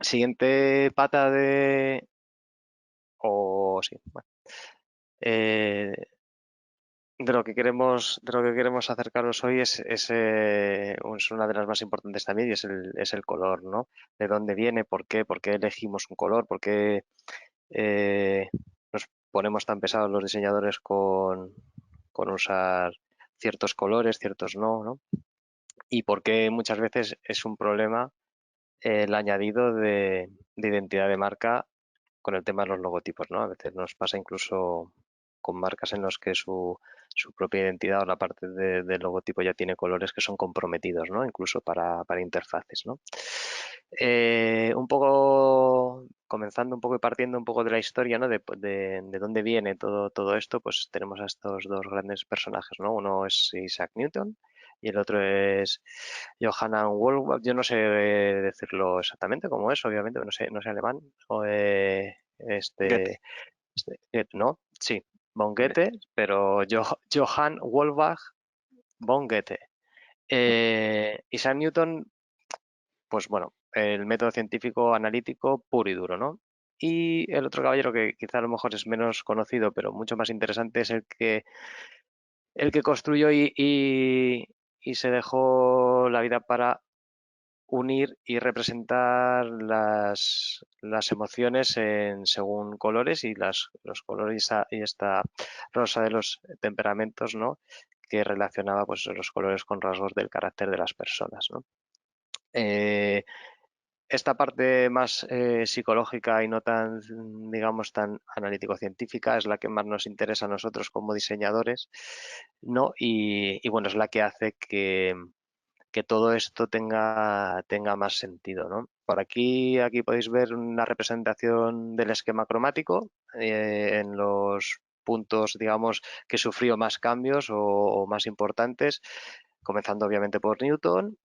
Siguiente pata de... sí. Bueno. De lo que queremos acercaros hoy es una de las más importantes también, y es el color, ¿no? ¿De dónde viene? Por qué elegimos un color? ¿Por qué nos ponemos tan pesados los diseñadores con usar ciertos colores, ciertos no, ¿no? Y por qué muchas veces es un problema el añadido de identidad de marca con el tema de los logotipos, ¿no? A veces nos pasa incluso con marcas en los que su propia identidad o la parte del logotipo ya tiene colores que son comprometidos, ¿no? Incluso para interfaces, ¿no? Un poco, comenzando un poco y partiendo un poco de la historia, ¿no? De dónde viene todo esto, pues tenemos a estos dos grandes personajes, ¿no? Uno es Isaac Newton y el otro es Johanna Wolfgang. Yo no sé decirlo exactamente cómo es, obviamente, no sé alemán. O, Goethe. no, sí, von Goethe, pero Johann Wolfgang von Goethe. Isaac Newton, pues bueno, el método científico analítico puro y duro, ¿no? Y el otro caballero que quizá a lo mejor es menos conocido, pero mucho más interesante, es el que construyó y se dejó la vida para unir y representar las emociones según colores, y los colores y esta rosa de los temperamentos, ¿no? Que relacionaba pues los colores con rasgos del carácter de las personas, ¿no? esta parte más psicológica y no tan, digamos, tan analítico-científica es la que más nos interesa a nosotros como diseñadores, ¿no? Y bueno, es la que hace que todo esto tenga más sentido, ¿no? Por aquí podéis ver una representación del esquema cromático en los puntos, digamos, que sufrió más cambios o más importantes, comenzando obviamente por Newton,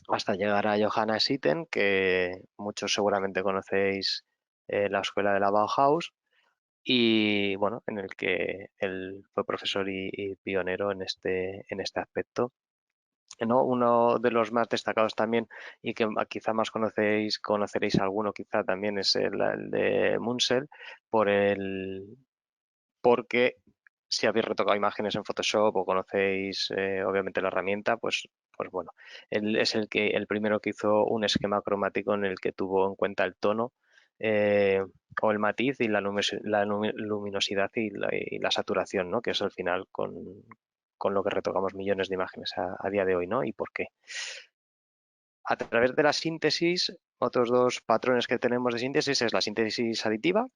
hasta llegar a Johannes Itten, que muchos seguramente conocéis, la escuela de la Bauhaus, y bueno, en el que él fue profesor y pionero en este aspecto, ¿no? Uno de los más destacados también y que quizá más conoceréis alguno quizá también es el de Munsell, por porque si habéis retocado imágenes en Photoshop o conocéis obviamente la herramienta, pues bueno, él es el primero que hizo un esquema cromático en el que tuvo en cuenta el tono, eh, o el matiz y la luminosidad y la saturación, ¿no? Que es al final con lo que retocamos millones de imágenes a día de hoy, ¿no? ¿Y por qué? A través de la síntesis, otros dos patrones que tenemos de síntesis es la síntesis aditiva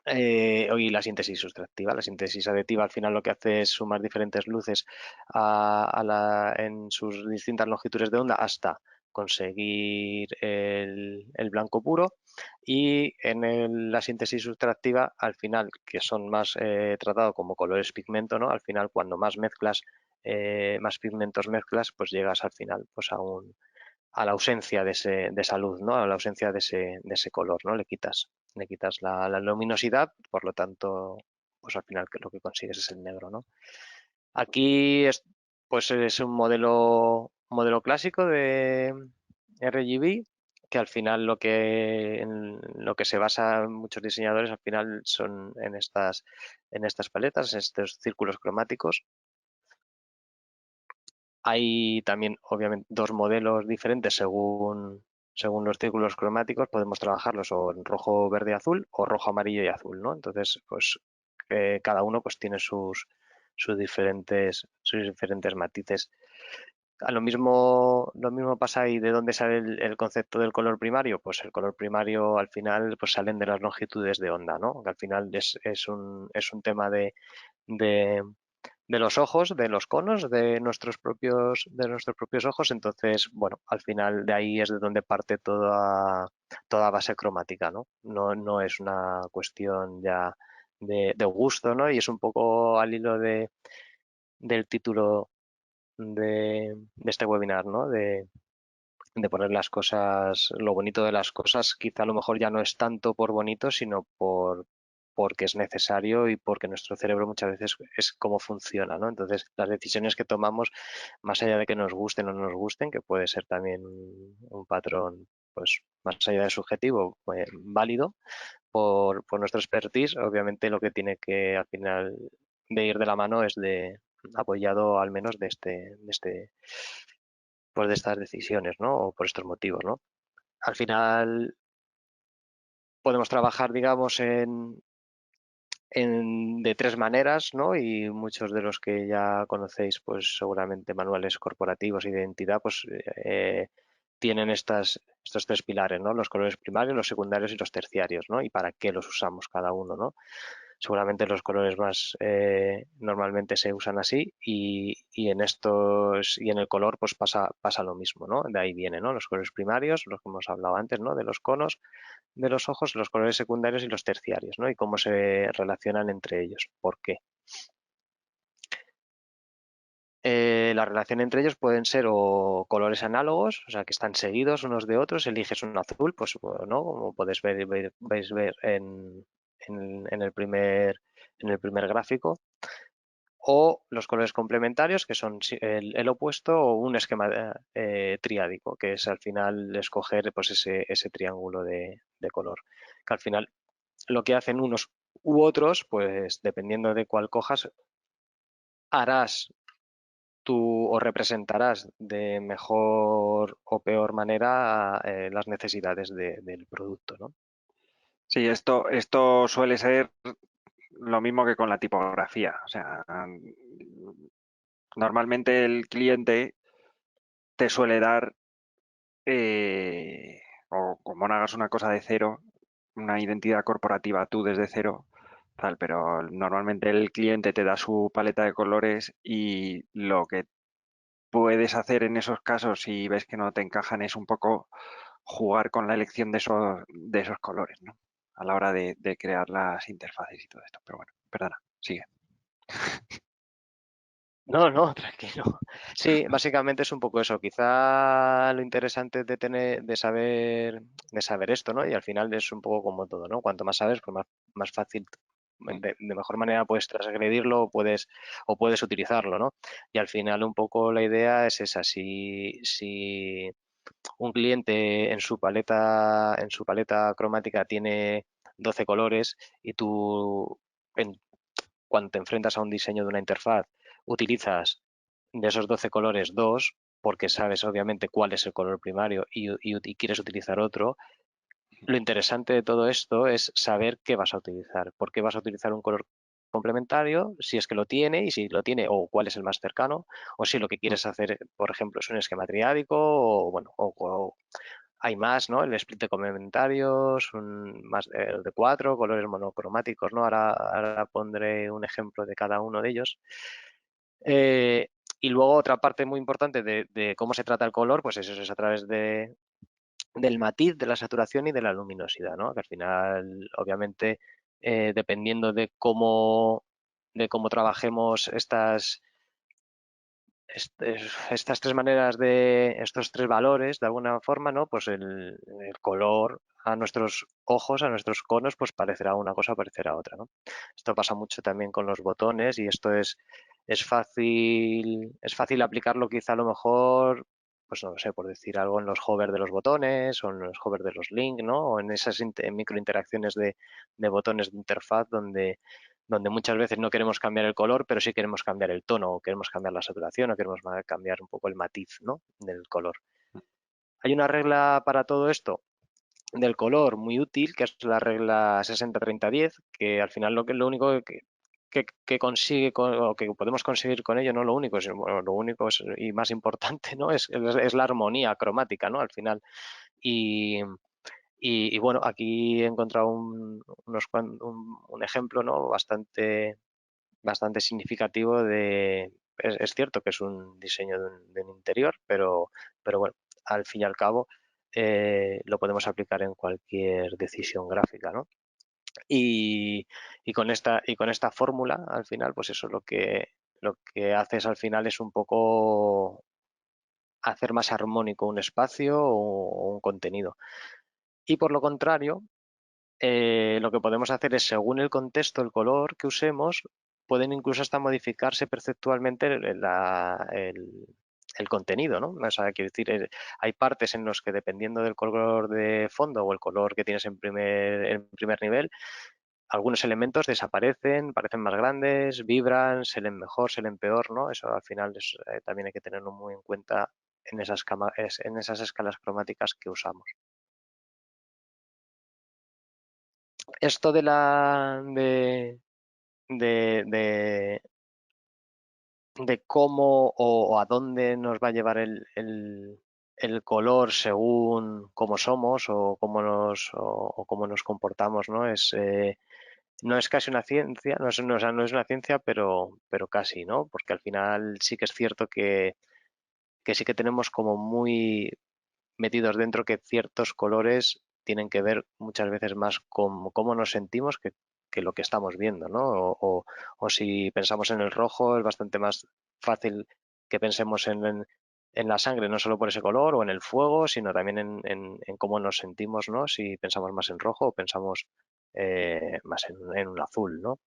y la síntesis sustractiva. La síntesis aditiva al final lo que hace es sumar diferentes luces en sus distintas longitudes de onda hasta conseguir el blanco puro, y la síntesis sustractiva al final, que son más tratados como colores pigmento, ¿no? Al final cuando más mezclas, más pigmentos mezclas, pues llegas al final pues a la ausencia de esa luz, ¿no? A la ausencia de ese color, ¿no? Le quitas la luminosidad, por lo tanto, pues al final lo que consigues es el negro, ¿no? Aquí pues es un modelo clásico de RGB, que al final en lo que se basa muchos diseñadores al final son en estas paletas, estos círculos cromáticos. Hay también, obviamente, dos modelos diferentes según los círculos cromáticos. Podemos trabajarlos o en rojo, verde, azul o rojo, amarillo y azul, ¿no? Entonces, pues cada uno pues tiene sus diferentes matices. Lo mismo pasa ahí. ¿De dónde sale el concepto del color primario? Pues el color primario al final pues salen de las longitudes de onda, ¿no? Que al final es un tema de de los ojos, de los conos, de nuestros propios ojos. Entonces, bueno, al final de ahí es de donde parte toda base cromática, ¿no? No es una cuestión ya de gusto, ¿no? Y es un poco al hilo del título de este webinar, ¿no? De poner las cosas, lo bonito de las cosas, quizá a lo mejor ya no es tanto por bonito, sino porque es necesario y porque nuestro cerebro muchas veces es cómo funciona, ¿no? Entonces, las decisiones que tomamos, más allá de que nos gusten o no nos gusten, que puede ser también un patrón, pues más allá de subjetivo, válido por nuestro expertise, obviamente lo que tiene que al final de ir de la mano es apoyado al menos pues de estas decisiones, ¿no? O por estos motivos, ¿no? Al final podemos trabajar, digamos, de tres maneras, ¿no? Y muchos de los que ya conocéis, pues seguramente manuales corporativos y de identidad, pues tienen estos tres pilares, ¿no? Los colores primarios, los secundarios y los terciarios, ¿no? Y para qué los usamos cada uno, ¿no? Seguramente los colores más normalmente se usan así, y en el color pues pasa lo mismo, ¿no? De ahí viene, ¿no? Los colores primarios, los que hemos hablado antes, ¿no? De los conos, de los ojos, los colores secundarios y los terciarios, ¿no? Y cómo se relacionan entre ellos. ¿Por qué? La relación entre ellos pueden ser o colores análogos, o sea, que están seguidos unos de otros. Eliges un azul, pues, ¿no? Como podéis vais ver en en el primer gráfico. O los colores complementarios, que son el opuesto, o un esquema triádico, que es al final escoger pues, ese triángulo de color. Que al final lo que hacen unos u otros, pues dependiendo de cuál cojas, harás tú o representarás de mejor o peor manera las necesidades del producto, ¿no? Sí, esto suele ser lo mismo que con la tipografía. O sea, normalmente el cliente te suele dar o como no hagas una cosa de cero, una identidad corporativa tú desde cero, tal, pero normalmente el cliente te da su paleta de colores y lo que puedes hacer en esos casos si ves que no te encajan es un poco jugar con la elección de esos colores, ¿no? A la hora de crear las interfaces y todo esto. Pero bueno, perdona, sigue. No, no, tranquilo. Sí, básicamente es un poco eso. Quizá lo interesante de saber esto, ¿no? Y al final es un poco como todo, ¿no? Cuanto más sabes, pues más fácil, de mejor manera puedes transgredirlo o puedes utilizarlo, ¿no? Y al final un poco la idea es esa. Si un cliente en su paleta cromática tiene 12 colores y tú en cuando te enfrentas a un diseño de una interfaz, utilizas de esos 12 colores dos, porque sabes obviamente cuál es el color primario y quieres utilizar otro. Lo interesante de todo esto es saber qué vas a utilizar, por qué vas a utilizar un color complementario, si es que lo tiene y si lo tiene o cuál es el más cercano, o si lo que quieres hacer, por ejemplo, es un esquema triádico o bueno, o hay más, ¿no? El split de complementarios, más de 4 colores monocromáticos, ¿no? Ahora pondré un ejemplo de cada uno de ellos. Eh, y luego otra parte muy importante de cómo se trata el color, pues eso es a través del matiz, de la saturación y de la luminosidad, ¿no? Que al final, obviamente, dependiendo de cómo trabajemos estas tres maneras estos tres valores, de alguna forma, ¿no? Pues el color a nuestros ojos, a nuestros conos, pues parecerá una cosa, parecerá otra, ¿no? Esto pasa mucho también con los botones y esto es fácil aplicarlo quizá a lo mejor, pues no sé, por decir algo, en los hover de los botones o en los hover de los link, ¿no? O en esas microinteracciones de botones de interfaz donde muchas veces no queremos cambiar el color, pero sí queremos cambiar el tono, o queremos cambiar la saturación, o queremos cambiar un poco el matiz, ¿no? Del color. Hay una regla para todo esto del color muy útil, que es la regla 60-30-10, que al final lo único que consigue o que podemos conseguir con ello, no lo único, bueno, lo único y más importante, ¿no? Es la armonía cromática, ¿no? Al final. Y, y bueno, aquí he encontrado un ejemplo, ¿no? Bastante significativo es cierto que es un diseño de un interior, pero bueno, al fin y al cabo lo podemos aplicar en cualquier decisión gráfica, ¿no? Y, y con esta fórmula, al final, pues eso lo que haces al final es un poco hacer más armónico un espacio o un contenido. Y por lo contrario, lo que podemos hacer es, según el contexto, el color que usemos, pueden incluso hasta modificarse perceptualmente el contenido, ¿no? O sea, quiero decir, hay partes en los que dependiendo del color de fondo o el color que tienes en primer nivel, algunos elementos desaparecen, parecen más grandes, vibran, se leen mejor, se leen peor, ¿no? Eso al final también hay que tenerlo muy en cuenta en esas escalas cromáticas que usamos. Esto de cómo o a dónde nos va a llevar el color según cómo somos o cómo nos comportamos, ¿no? No es casi una ciencia, o sea, no es una ciencia, pero casi, ¿no? Porque al final sí que es cierto que sí que tenemos como muy metidos dentro que ciertos colores tienen que ver muchas veces más con cómo nos sentimos que lo que estamos viendo, ¿no? O si pensamos en el rojo, es bastante más fácil que pensemos en la sangre, no solo por ese color o en el fuego, sino también en cómo nos sentimos, ¿no? Si pensamos más en rojo o pensamos más en un azul, ¿no?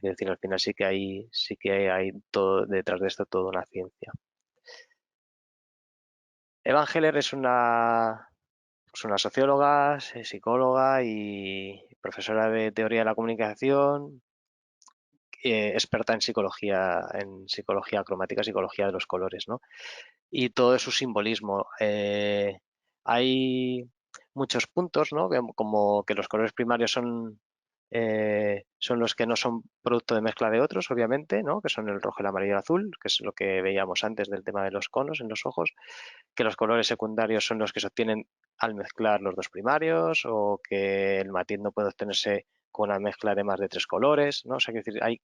Es decir, al final sí que hay todo detrás de esto toda una ciencia. Eva Heller es una socióloga, psicóloga y profesora de teoría de la comunicación, experta en psicología cromática, psicología de los colores, ¿no? Y todo su simbolismo. Hay muchos puntos, ¿no? Como que los colores primarios son son los que no son producto de mezcla de otros, obviamente, ¿no? Que son el rojo, el amarillo y el azul, que es lo que veíamos antes del tema de los conos en los ojos, que los colores secundarios son los que se obtienen al mezclar los dos primarios, o que el matiz no puede obtenerse con una mezcla de más de 3 colores, ¿no? O sea,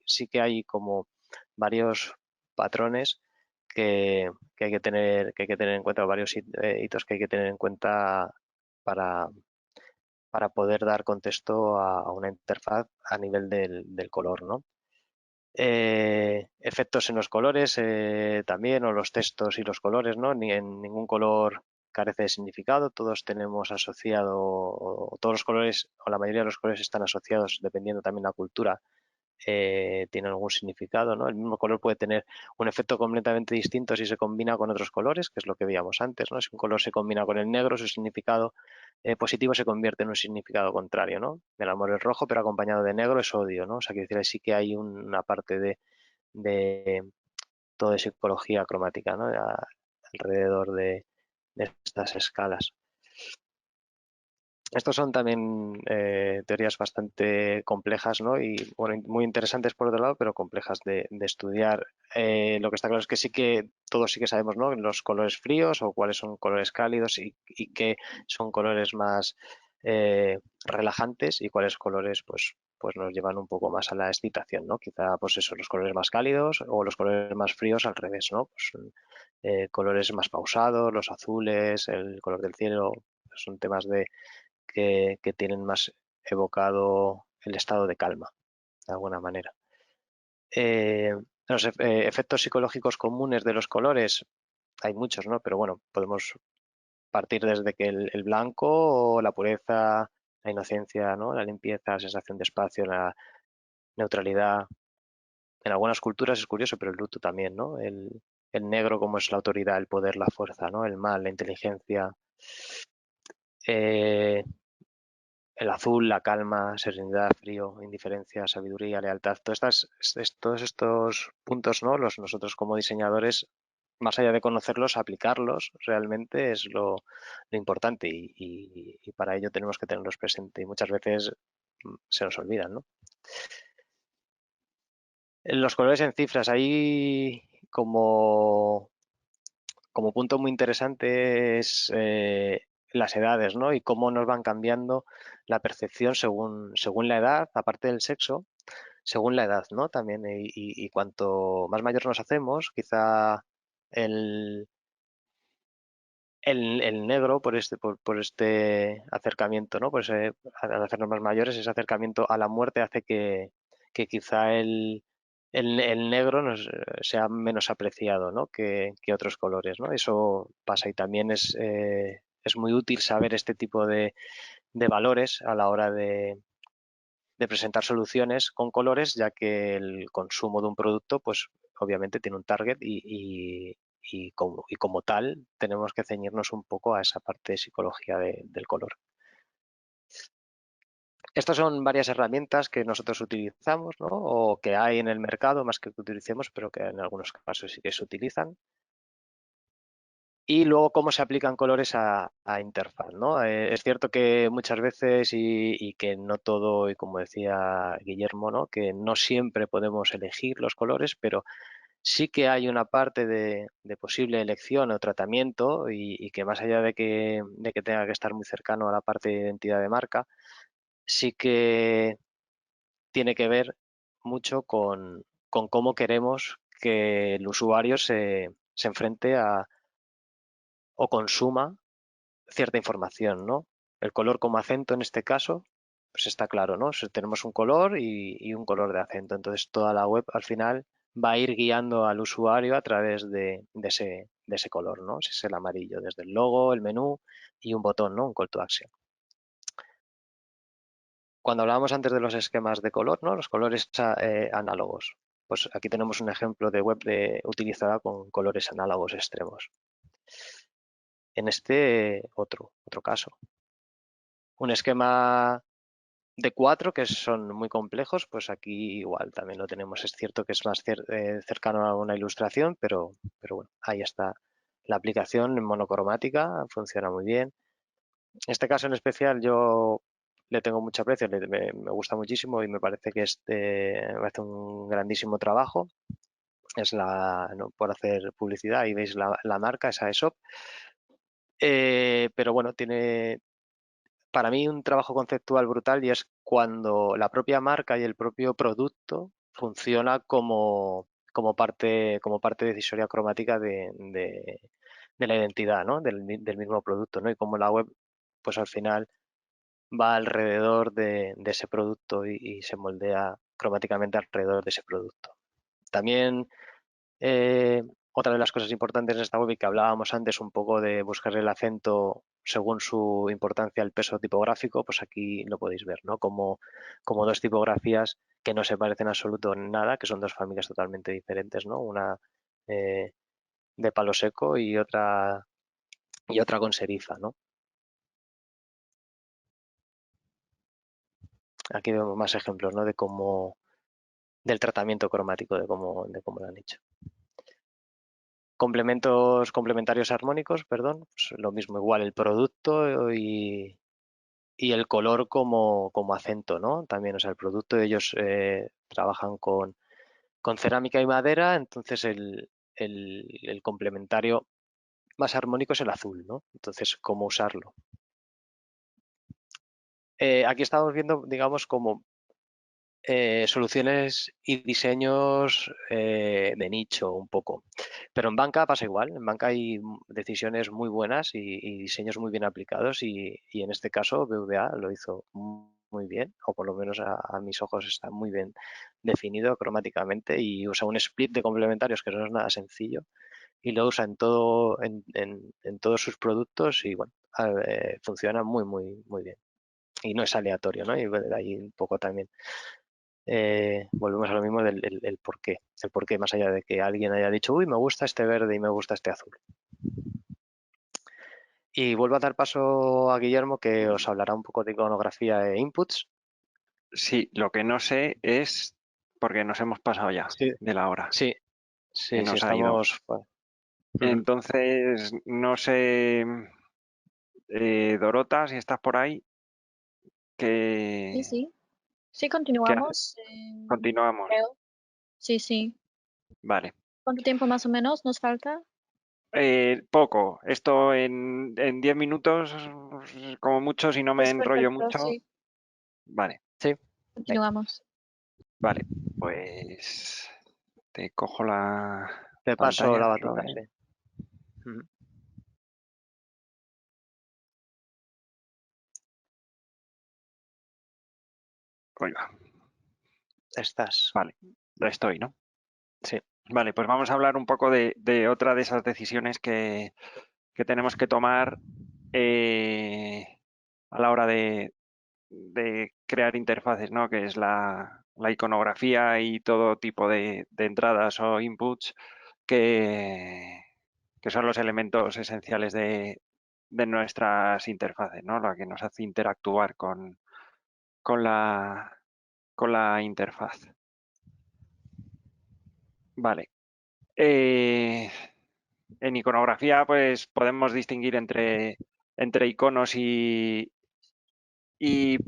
sí que hay como varios patrones que hay que tener en cuenta, varios hitos que hay que tener en cuenta para, para poder dar contexto a una interfaz a nivel del color, ¿no? Efectos en los colores también, o los textos y los colores, ¿no? Ni en ningún color carece de significado, todos tenemos asociado, o todos los colores, o la mayoría de los colores están asociados, dependiendo también de la cultura, tiene algún significado, ¿no? El mismo color puede tener un efecto completamente distinto si se combina con otros colores, que es lo que veíamos antes, ¿no? Si un color se combina con el negro, su significado positivo se convierte en un significado contrario, ¿no? El amor es rojo, pero acompañado de negro es odio, ¿no? O sea, que decir, sí que hay una parte de todo de psicología cromática, ¿no? Alrededor de estas escalas. Estos son también teorías bastante complejas, ¿no? Y bueno, muy interesantes por otro lado, pero complejas de estudiar. Lo que está claro es que todos sí que sabemos, ¿no? Los colores fríos, o cuáles son colores cálidos, y qué son colores más relajantes, y cuáles colores pues nos llevan un poco más a la excitación, ¿no? Quizá pues eso, los colores más cálidos, o los colores más fríos al revés, ¿no? Pues, colores más pausados, los azules, el color del cielo, son temas que tienen más evocado el estado de calma, de alguna manera. Los efectos psicológicos comunes de los colores, hay muchos, ¿no? Pero bueno, podemos partir desde que el blanco, o la pureza, la inocencia, ¿no? La limpieza, la sensación de espacio, la neutralidad. En algunas culturas es curioso, pero el luto también, ¿no? El negro, como es la autoridad, el poder, la fuerza, ¿no? El mal, la inteligencia. Eh, el azul, la calma, serenidad, frío, indiferencia, sabiduría, lealtad. Todos estos puntos, ¿no? Nosotros como diseñadores, más allá de conocerlos, aplicarlos realmente es lo importante, y para ello tenemos que tenerlos presentes, y muchas veces se nos olvidan, ¿no? Los colores en cifras, ahí como punto muy interesante es las edades, ¿no? Y cómo nos van cambiando la percepción según la edad, aparte del sexo, según la edad, ¿no? También, y cuanto más mayores nos hacemos, quizá el, el negro, por este acercamiento, ¿no? Pues al hacernos más mayores, ese acercamiento a la muerte hace que quizá el negro sea menos apreciado, ¿no? que otros colores, ¿no? Eso pasa, y también es muy útil saber este tipo de valores a la hora de presentar soluciones con colores, ya que el consumo de un producto, pues obviamente tiene un target, y como tal tenemos que ceñirnos un poco a esa parte de psicología del color. Estas son varias herramientas que nosotros utilizamos, ¿no? O que hay en el mercado, más que utilicemos, pero que en algunos casos sí que se utilizan. Y luego cómo se aplican colores a interfaz, ¿no? Es cierto que muchas veces, y que no todo, y como decía Guillermo, ¿no? Que no siempre podemos elegir los colores, pero sí que hay una parte de posible elección o tratamiento, y que más allá de que tenga que estar muy cercano a la parte de identidad de marca, sí que tiene que ver mucho con cómo queremos que el usuario se enfrente o consuma cierta información, ¿no? El color como acento en este caso, pues está claro, ¿no? Tenemos un color y un color de acento. Entonces toda la web al final va a ir guiando al usuario a través de ese color, ¿no? Si es el amarillo, desde el logo, el menú y un botón, ¿no? Un call to action. Cuando hablábamos antes de los esquemas de color, ¿no? Los colores análogos. Pues aquí tenemos un ejemplo de web utilizada con colores análogos extremos. En este otro caso. Un esquema de 4 que son muy complejos, pues aquí igual también lo tenemos. Es cierto que es más cercano a una ilustración, pero bueno, ahí está. La aplicación monocromática funciona muy bien. En este caso en especial yo le tengo mucho aprecio, me gusta muchísimo y me parece que me hace un grandísimo trabajo. Es no por hacer publicidad, ahí veis la marca, esa ESOP. Pero bueno, tiene para mí un trabajo conceptual brutal y es cuando la propia marca y el propio producto funciona como parte decisoria cromática de la identidad, ¿no? Del mismo producto, ¿no? Y como la web, pues al final va alrededor de ese producto y se moldea cromáticamente alrededor de ese producto. También otra de las cosas importantes en esta web y que hablábamos antes un poco de buscar el acento según su importancia al peso tipográfico, pues aquí lo podéis ver, ¿no? Como dos tipografías que no se parecen en absoluto en nada, que son dos familias totalmente diferentes, ¿no? Una eh, de palo seco y otra con serifa, ¿no? Aquí vemos más ejemplos, ¿no? Del tratamiento cromático, de cómo lo han hecho. Complementarios armónicos, perdón, pues lo mismo, igual el producto y el color como acento, ¿no? También, o sea, el producto ellos trabajan con cerámica y madera, entonces el complementario más armónico es el azul, ¿no? Entonces, ¿cómo usarlo? Aquí estamos viendo, digamos, como soluciones y diseños de nicho un poco. Pero en banca pasa igual. En banca hay decisiones muy buenas y diseños muy bien aplicados y en este caso BVA lo hizo muy bien, o por lo menos a mis ojos está muy bien definido cromáticamente y usa un split de complementarios que no es nada sencillo y lo usa en todos sus productos y bueno, funciona muy, muy, muy bien. Y no es aleatorio, ¿no? Y bueno, ahí un poco también volvemos a lo mismo del el por qué. El por qué, más allá de que alguien haya dicho, uy, me gusta este verde y me gusta este azul. Y vuelvo a dar paso a Guillermo, que os hablará un poco de iconografía e inputs. Sí, lo que no sé es porque nos hemos pasado ya Sí, de la hora, sí, que sí, sí, nos ha ido. estamos. Bueno, ujú. Entonces, no sé, Dorota, si estás por ahí, Sí, que, sí. Sí, que hace- continuamos. continuamos. Creo. Sí, sí. Vale. ¿Cuánto tiempo más o menos nos falta? Poco. Esto en 10 minutos, como mucho, si no me Pues enrollo perfecto, mucho. sí. Vale, Sí, venga, Continuamos. vale. Pues te cojo la te paso pantalla, la batuta, Robert. sí. Ujú. Ahí va. Estás. Vale, estoy, ¿no? Sí. Vale, pues vamos a hablar un poco de otra de esas decisiones que tenemos que tomar a la hora de crear interfaces, ¿no? Que es la iconografía y todo tipo de entradas o inputs que son los elementos esenciales de nuestras interfaces, ¿no? La que nos hace interactuar con la, con la interfaz. Vale. En iconografía, pues podemos distinguir entre iconos y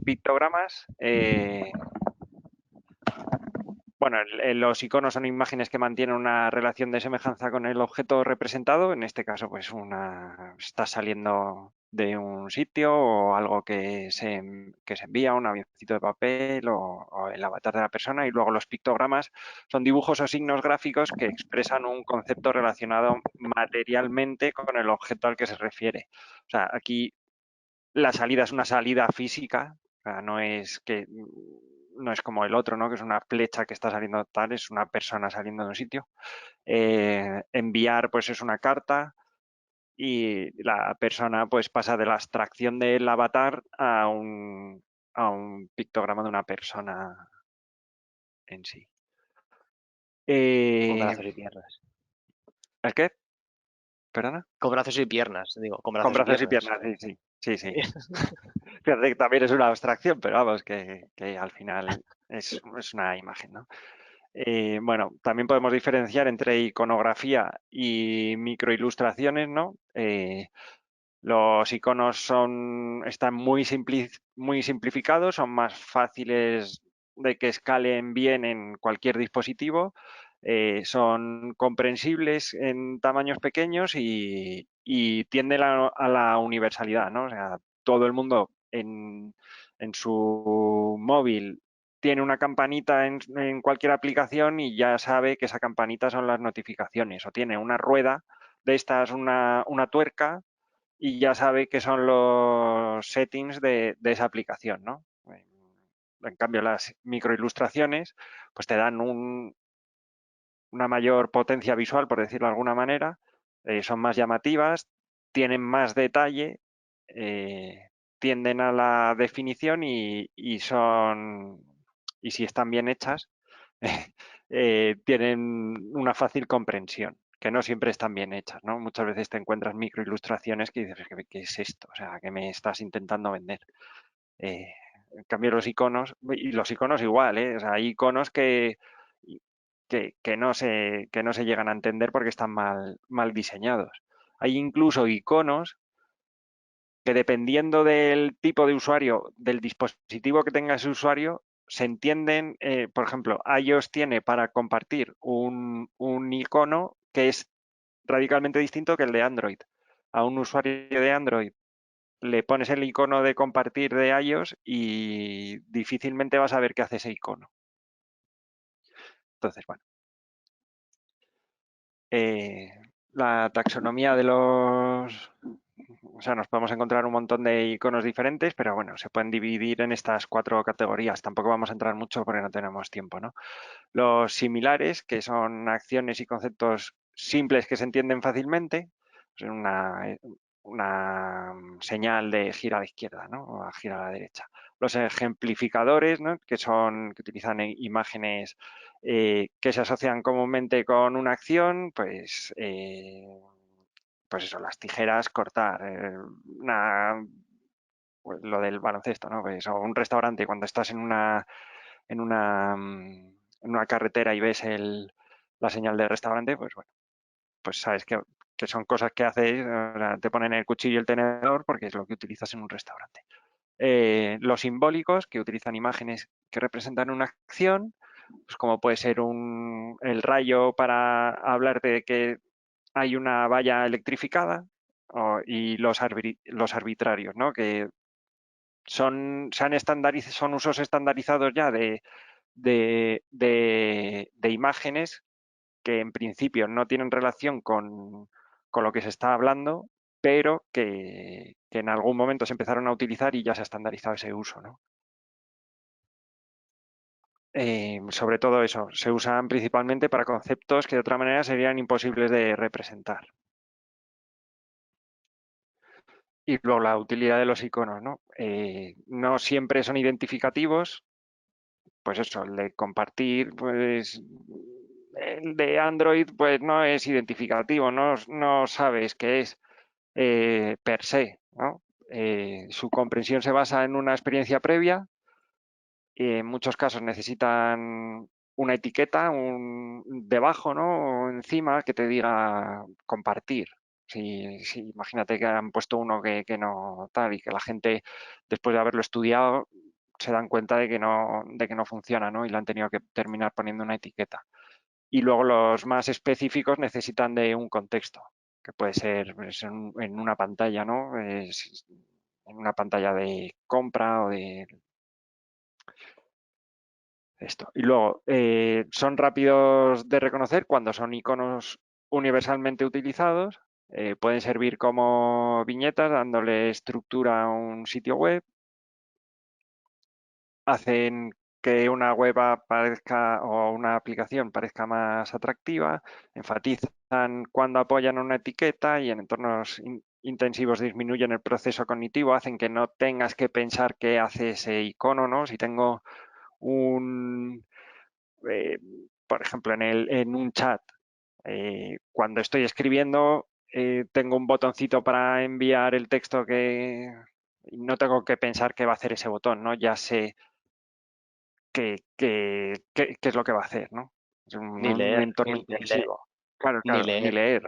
pictogramas. Bueno, los iconos son imágenes que mantienen una relación de semejanza con el objeto representado. En este caso, pues está saliendo de un sitio o algo que se envía, un avioncito de papel o el avatar de la persona. Y luego los pictogramas son dibujos o signos gráficos que expresan un concepto relacionado materialmente con el objeto al que se refiere. O sea, aquí la salida es una salida física, o sea, no es como el otro, ¿no? Que es una flecha que está saliendo tal, es una persona saliendo de un sitio. Enviar, pues es una carta y la persona pues pasa de la abstracción del avatar a un pictograma de una persona en sí. Con Eh, brazos y piernas. ¿El qué? ¿Perdona? Con brazos y piernas, digo, con Con brazos y brazos y piernas. piernas, sí, sí, sí, sí. Fíjate que también es una abstracción, pero vamos, que al final es una imagen, ¿no? Bueno, también podemos diferenciar entre iconografía y microilustraciones, ¿no? Los iconos están muy simplificados, son más fáciles de que escalen bien en cualquier dispositivo, son comprensibles en tamaños pequeños y tienden a la universalidad, ¿no? O sea, todo el mundo en su móvil tiene una campanita en cualquier aplicación y ya sabe que esa campanita son las notificaciones, o tiene una rueda de estas, una tuerca, y ya sabe qué son los settings de esa aplicación, ¿no? En cambio, las microilustraciones pues te dan una mayor potencia visual, por decirlo de alguna manera, son más llamativas, tienen más detalle, tienden a la definición y si están bien hechas, tienen una fácil comprensión, que no siempre están bien hechas, ¿no? Muchas veces te encuentras microilustraciones que dices, ¿qué es esto? O sea, ¿qué me estás intentando vender? En cambio, los iconos, y los iconos igual, ¿eh? O sea, hay iconos que no se llegan a entender porque están mal diseñados. Hay incluso iconos que, dependiendo del tipo de usuario, del dispositivo que tenga ese usuario, se entienden. Por ejemplo, iOS tiene para compartir un icono que es radicalmente distinto que el de Android. A un usuario de Android le pones el icono de compartir de iOS y difícilmente vas a ver qué hace ese icono. Entonces, bueno, la taxonomía de los... O sea, nos podemos encontrar un montón de iconos diferentes, pero bueno, se pueden dividir en estas 4 categorías. Tampoco vamos a entrar mucho porque no tenemos tiempo, ¿no? Los similares, que son acciones y conceptos simples que se entienden fácilmente, pues una señal de gira a la izquierda, ¿no? O a gira a la derecha. Los ejemplificadores, ¿no? que utilizan imágenes que se asocian comúnmente con una acción, pues eso, las tijeras, cortar, pues lo del baloncesto, ¿no? Pues, o un restaurante, cuando estás en una carretera y ves la señal de restaurante, pues bueno, pues sabes que son cosas que haces, o sea, te ponen el cuchillo y el tenedor porque es lo que utilizas en un restaurante. Los simbólicos, que utilizan imágenes que representan una acción, pues como puede ser el rayo para hablarte de que hay una valla electrificada, y los arbitrarios, ¿no? Que son usos estandarizados ya de imágenes que en principio no tienen relación con lo que se está hablando, pero que en algún momento se empezaron a utilizar y ya se ha estandarizado ese uso, ¿no? Sobre todo eso, se usan principalmente para conceptos que de otra manera serían imposibles de representar. Y luego la utilidad de los iconos, ¿no? No siempre son identificativos. Pues eso, el de compartir, pues el de Android, pues no es identificativo, no sabes qué es per se, ¿no? Su comprensión se basa en una experiencia previa y en muchos casos necesitan una etiqueta debajo, ¿no? O encima que te diga compartir. Si imagínate que han puesto uno que no tal y que la gente, después de haberlo estudiado, se dan cuenta de que no funciona, ¿no? Y le han tenido que terminar poniendo una etiqueta. Y luego los más específicos necesitan de un contexto, que puede ser pues, en una pantalla, ¿no? En una pantalla de compra o de esto. Y luego, son rápidos de reconocer cuando son iconos universalmente utilizados. Pueden servir como viñetas, dándole estructura a un sitio web. Hacen que una web parezca, o una aplicación parezca más atractiva, enfatizan cuando apoyan una etiqueta y en entornos intensivos disminuyen el proceso cognitivo, hacen que no tengas que pensar qué hace ese icono, ¿no? Si tengo un, eh, por ejemplo, en un chat, cuando estoy escribiendo, tengo un botoncito para enviar el texto que no tengo que pensar qué va a hacer ese botón, ¿no? Ya sé qué es lo que va a hacer, ¿no? Es un Ni leer, entorno intensivo. Claro, ni claro, ni leer. leer,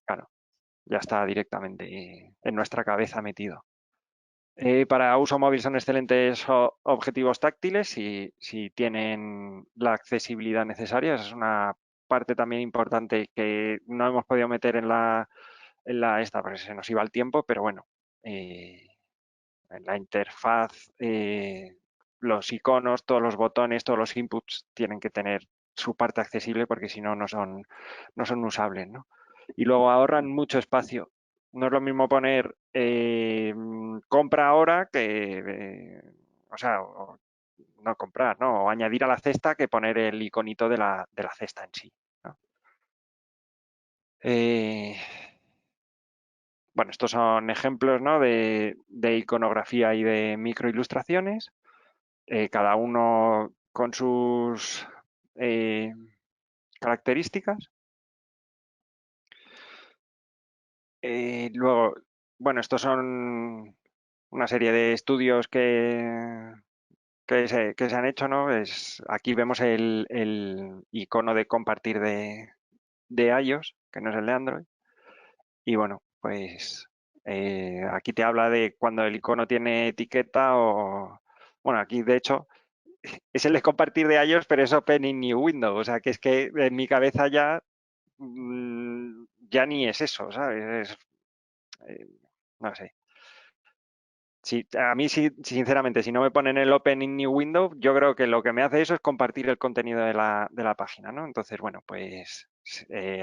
claro. ya está directamente en nuestra cabeza metido. Para uso móvil son excelentes objetivos táctiles si tienen la accesibilidad necesaria. Esa es una parte también importante que no hemos podido meter en la esta, porque se nos iba el tiempo, pero bueno, en la interfaz, los iconos, todos los botones, todos los inputs tienen que tener su parte accesible porque si no, no son usables, ¿no? Y luego ahorran mucho espacio. No es lo mismo poner compra ahora que, o sea, no comprar, ¿no? O añadir a la cesta que poner el iconito de la cesta en sí, ¿no? Bueno, estos son ejemplos, ¿no? de iconografía y de microilustraciones, cada uno con sus características. Luego, bueno, estos son una serie de estudios que se han hecho, ¿no? Aquí vemos el icono de compartir de iOS, que no es el de Android. Y bueno, pues aquí te habla de cuando el icono tiene etiqueta o... Bueno, aquí de hecho es el de compartir de iOS, pero es Open in New Window. O sea, que es que en mi cabeza ya, ya ni es eso, ¿sabes? No sé. Si, a mí, sinceramente, si no me ponen el Open in New Window, yo creo que lo que me hace eso es compartir el contenido de la página, ¿no? Entonces, bueno, pues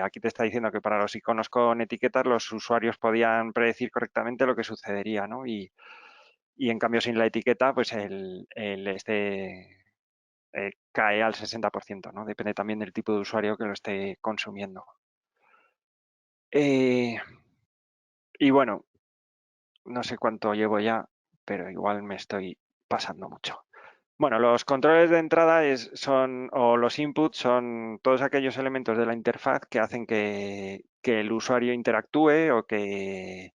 aquí te está diciendo que para los iconos con etiquetas los usuarios podían predecir correctamente lo que sucedería, ¿no? Y en cambio sin la etiqueta, pues cae al 60%, ¿no? Depende también del tipo de usuario que lo esté consumiendo. Y bueno, no sé cuánto llevo ya, pero igual me estoy pasando mucho. Bueno, los controles de entrada o los inputs son todos aquellos elementos de la interfaz que hacen que el usuario interactúe o que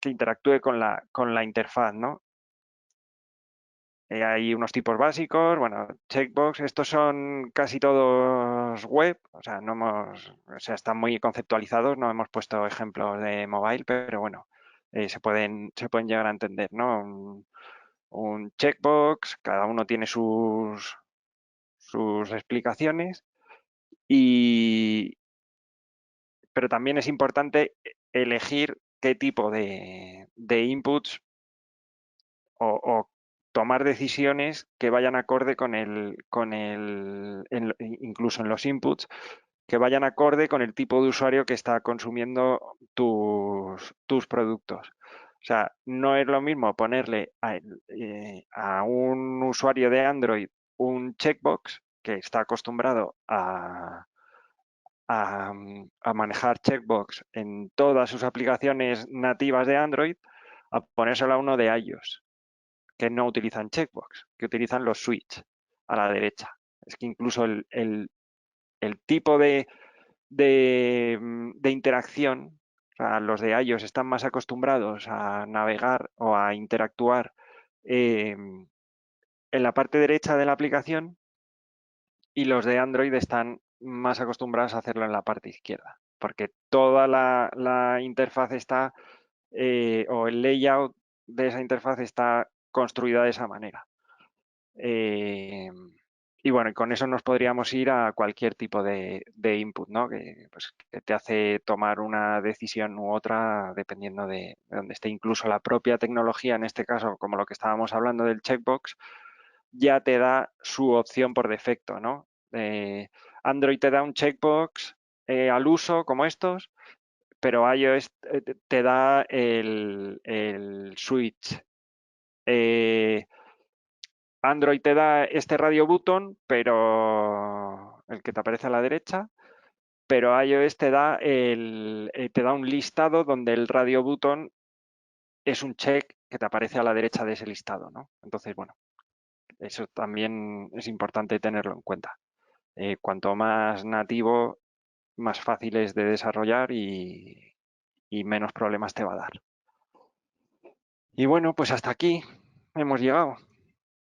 interactúe con la interfaz, ¿no? Hay unos tipos básicos, bueno, checkbox, estos son casi todos web, o sea, están muy conceptualizados, no hemos puesto ejemplos de mobile, pero bueno, se pueden llegar a entender, ¿no? Un checkbox, cada uno tiene sus explicaciones, pero también es importante elegir qué tipo de inputs o tomar decisiones que vayan acorde incluso en los inputs, que vayan acorde con el tipo de usuario que está consumiendo tus productos. O sea, no es lo mismo ponerle a un usuario de Android un checkbox que está acostumbrado a manejar checkbox en todas sus aplicaciones nativas de Android, a ponérselo a uno de iOS, que no utilizan checkbox, que utilizan los switch a la derecha. Es que incluso el tipo de interacción, o sea, los de iOS están más acostumbrados a navegar o a interactuar en la parte derecha de la aplicación y los de Android están más acostumbrados a hacerlo en la parte izquierda, porque toda la interfaz está, o el layout de esa interfaz está construida de esa manera. Y bueno, y con eso nos podríamos ir a cualquier tipo de input, ¿no? Pues, que te hace tomar una decisión u otra dependiendo de dónde esté. Incluso la propia tecnología, en este caso, como lo que estábamos hablando del checkbox, ya te da su opción por defecto, ¿no? Android te da un checkbox al uso como estos, pero iOS te da el switch. Android te da este radio button, pero el que te aparece a la derecha, pero iOS te da un listado donde el radio button es un check que te aparece a la derecha de ese listado, ¿no? Entonces, bueno, eso también es importante tenerlo en cuenta. Cuanto más nativo, más fácil es de desarrollar y menos problemas te va a dar. Y bueno, pues hasta aquí hemos llegado.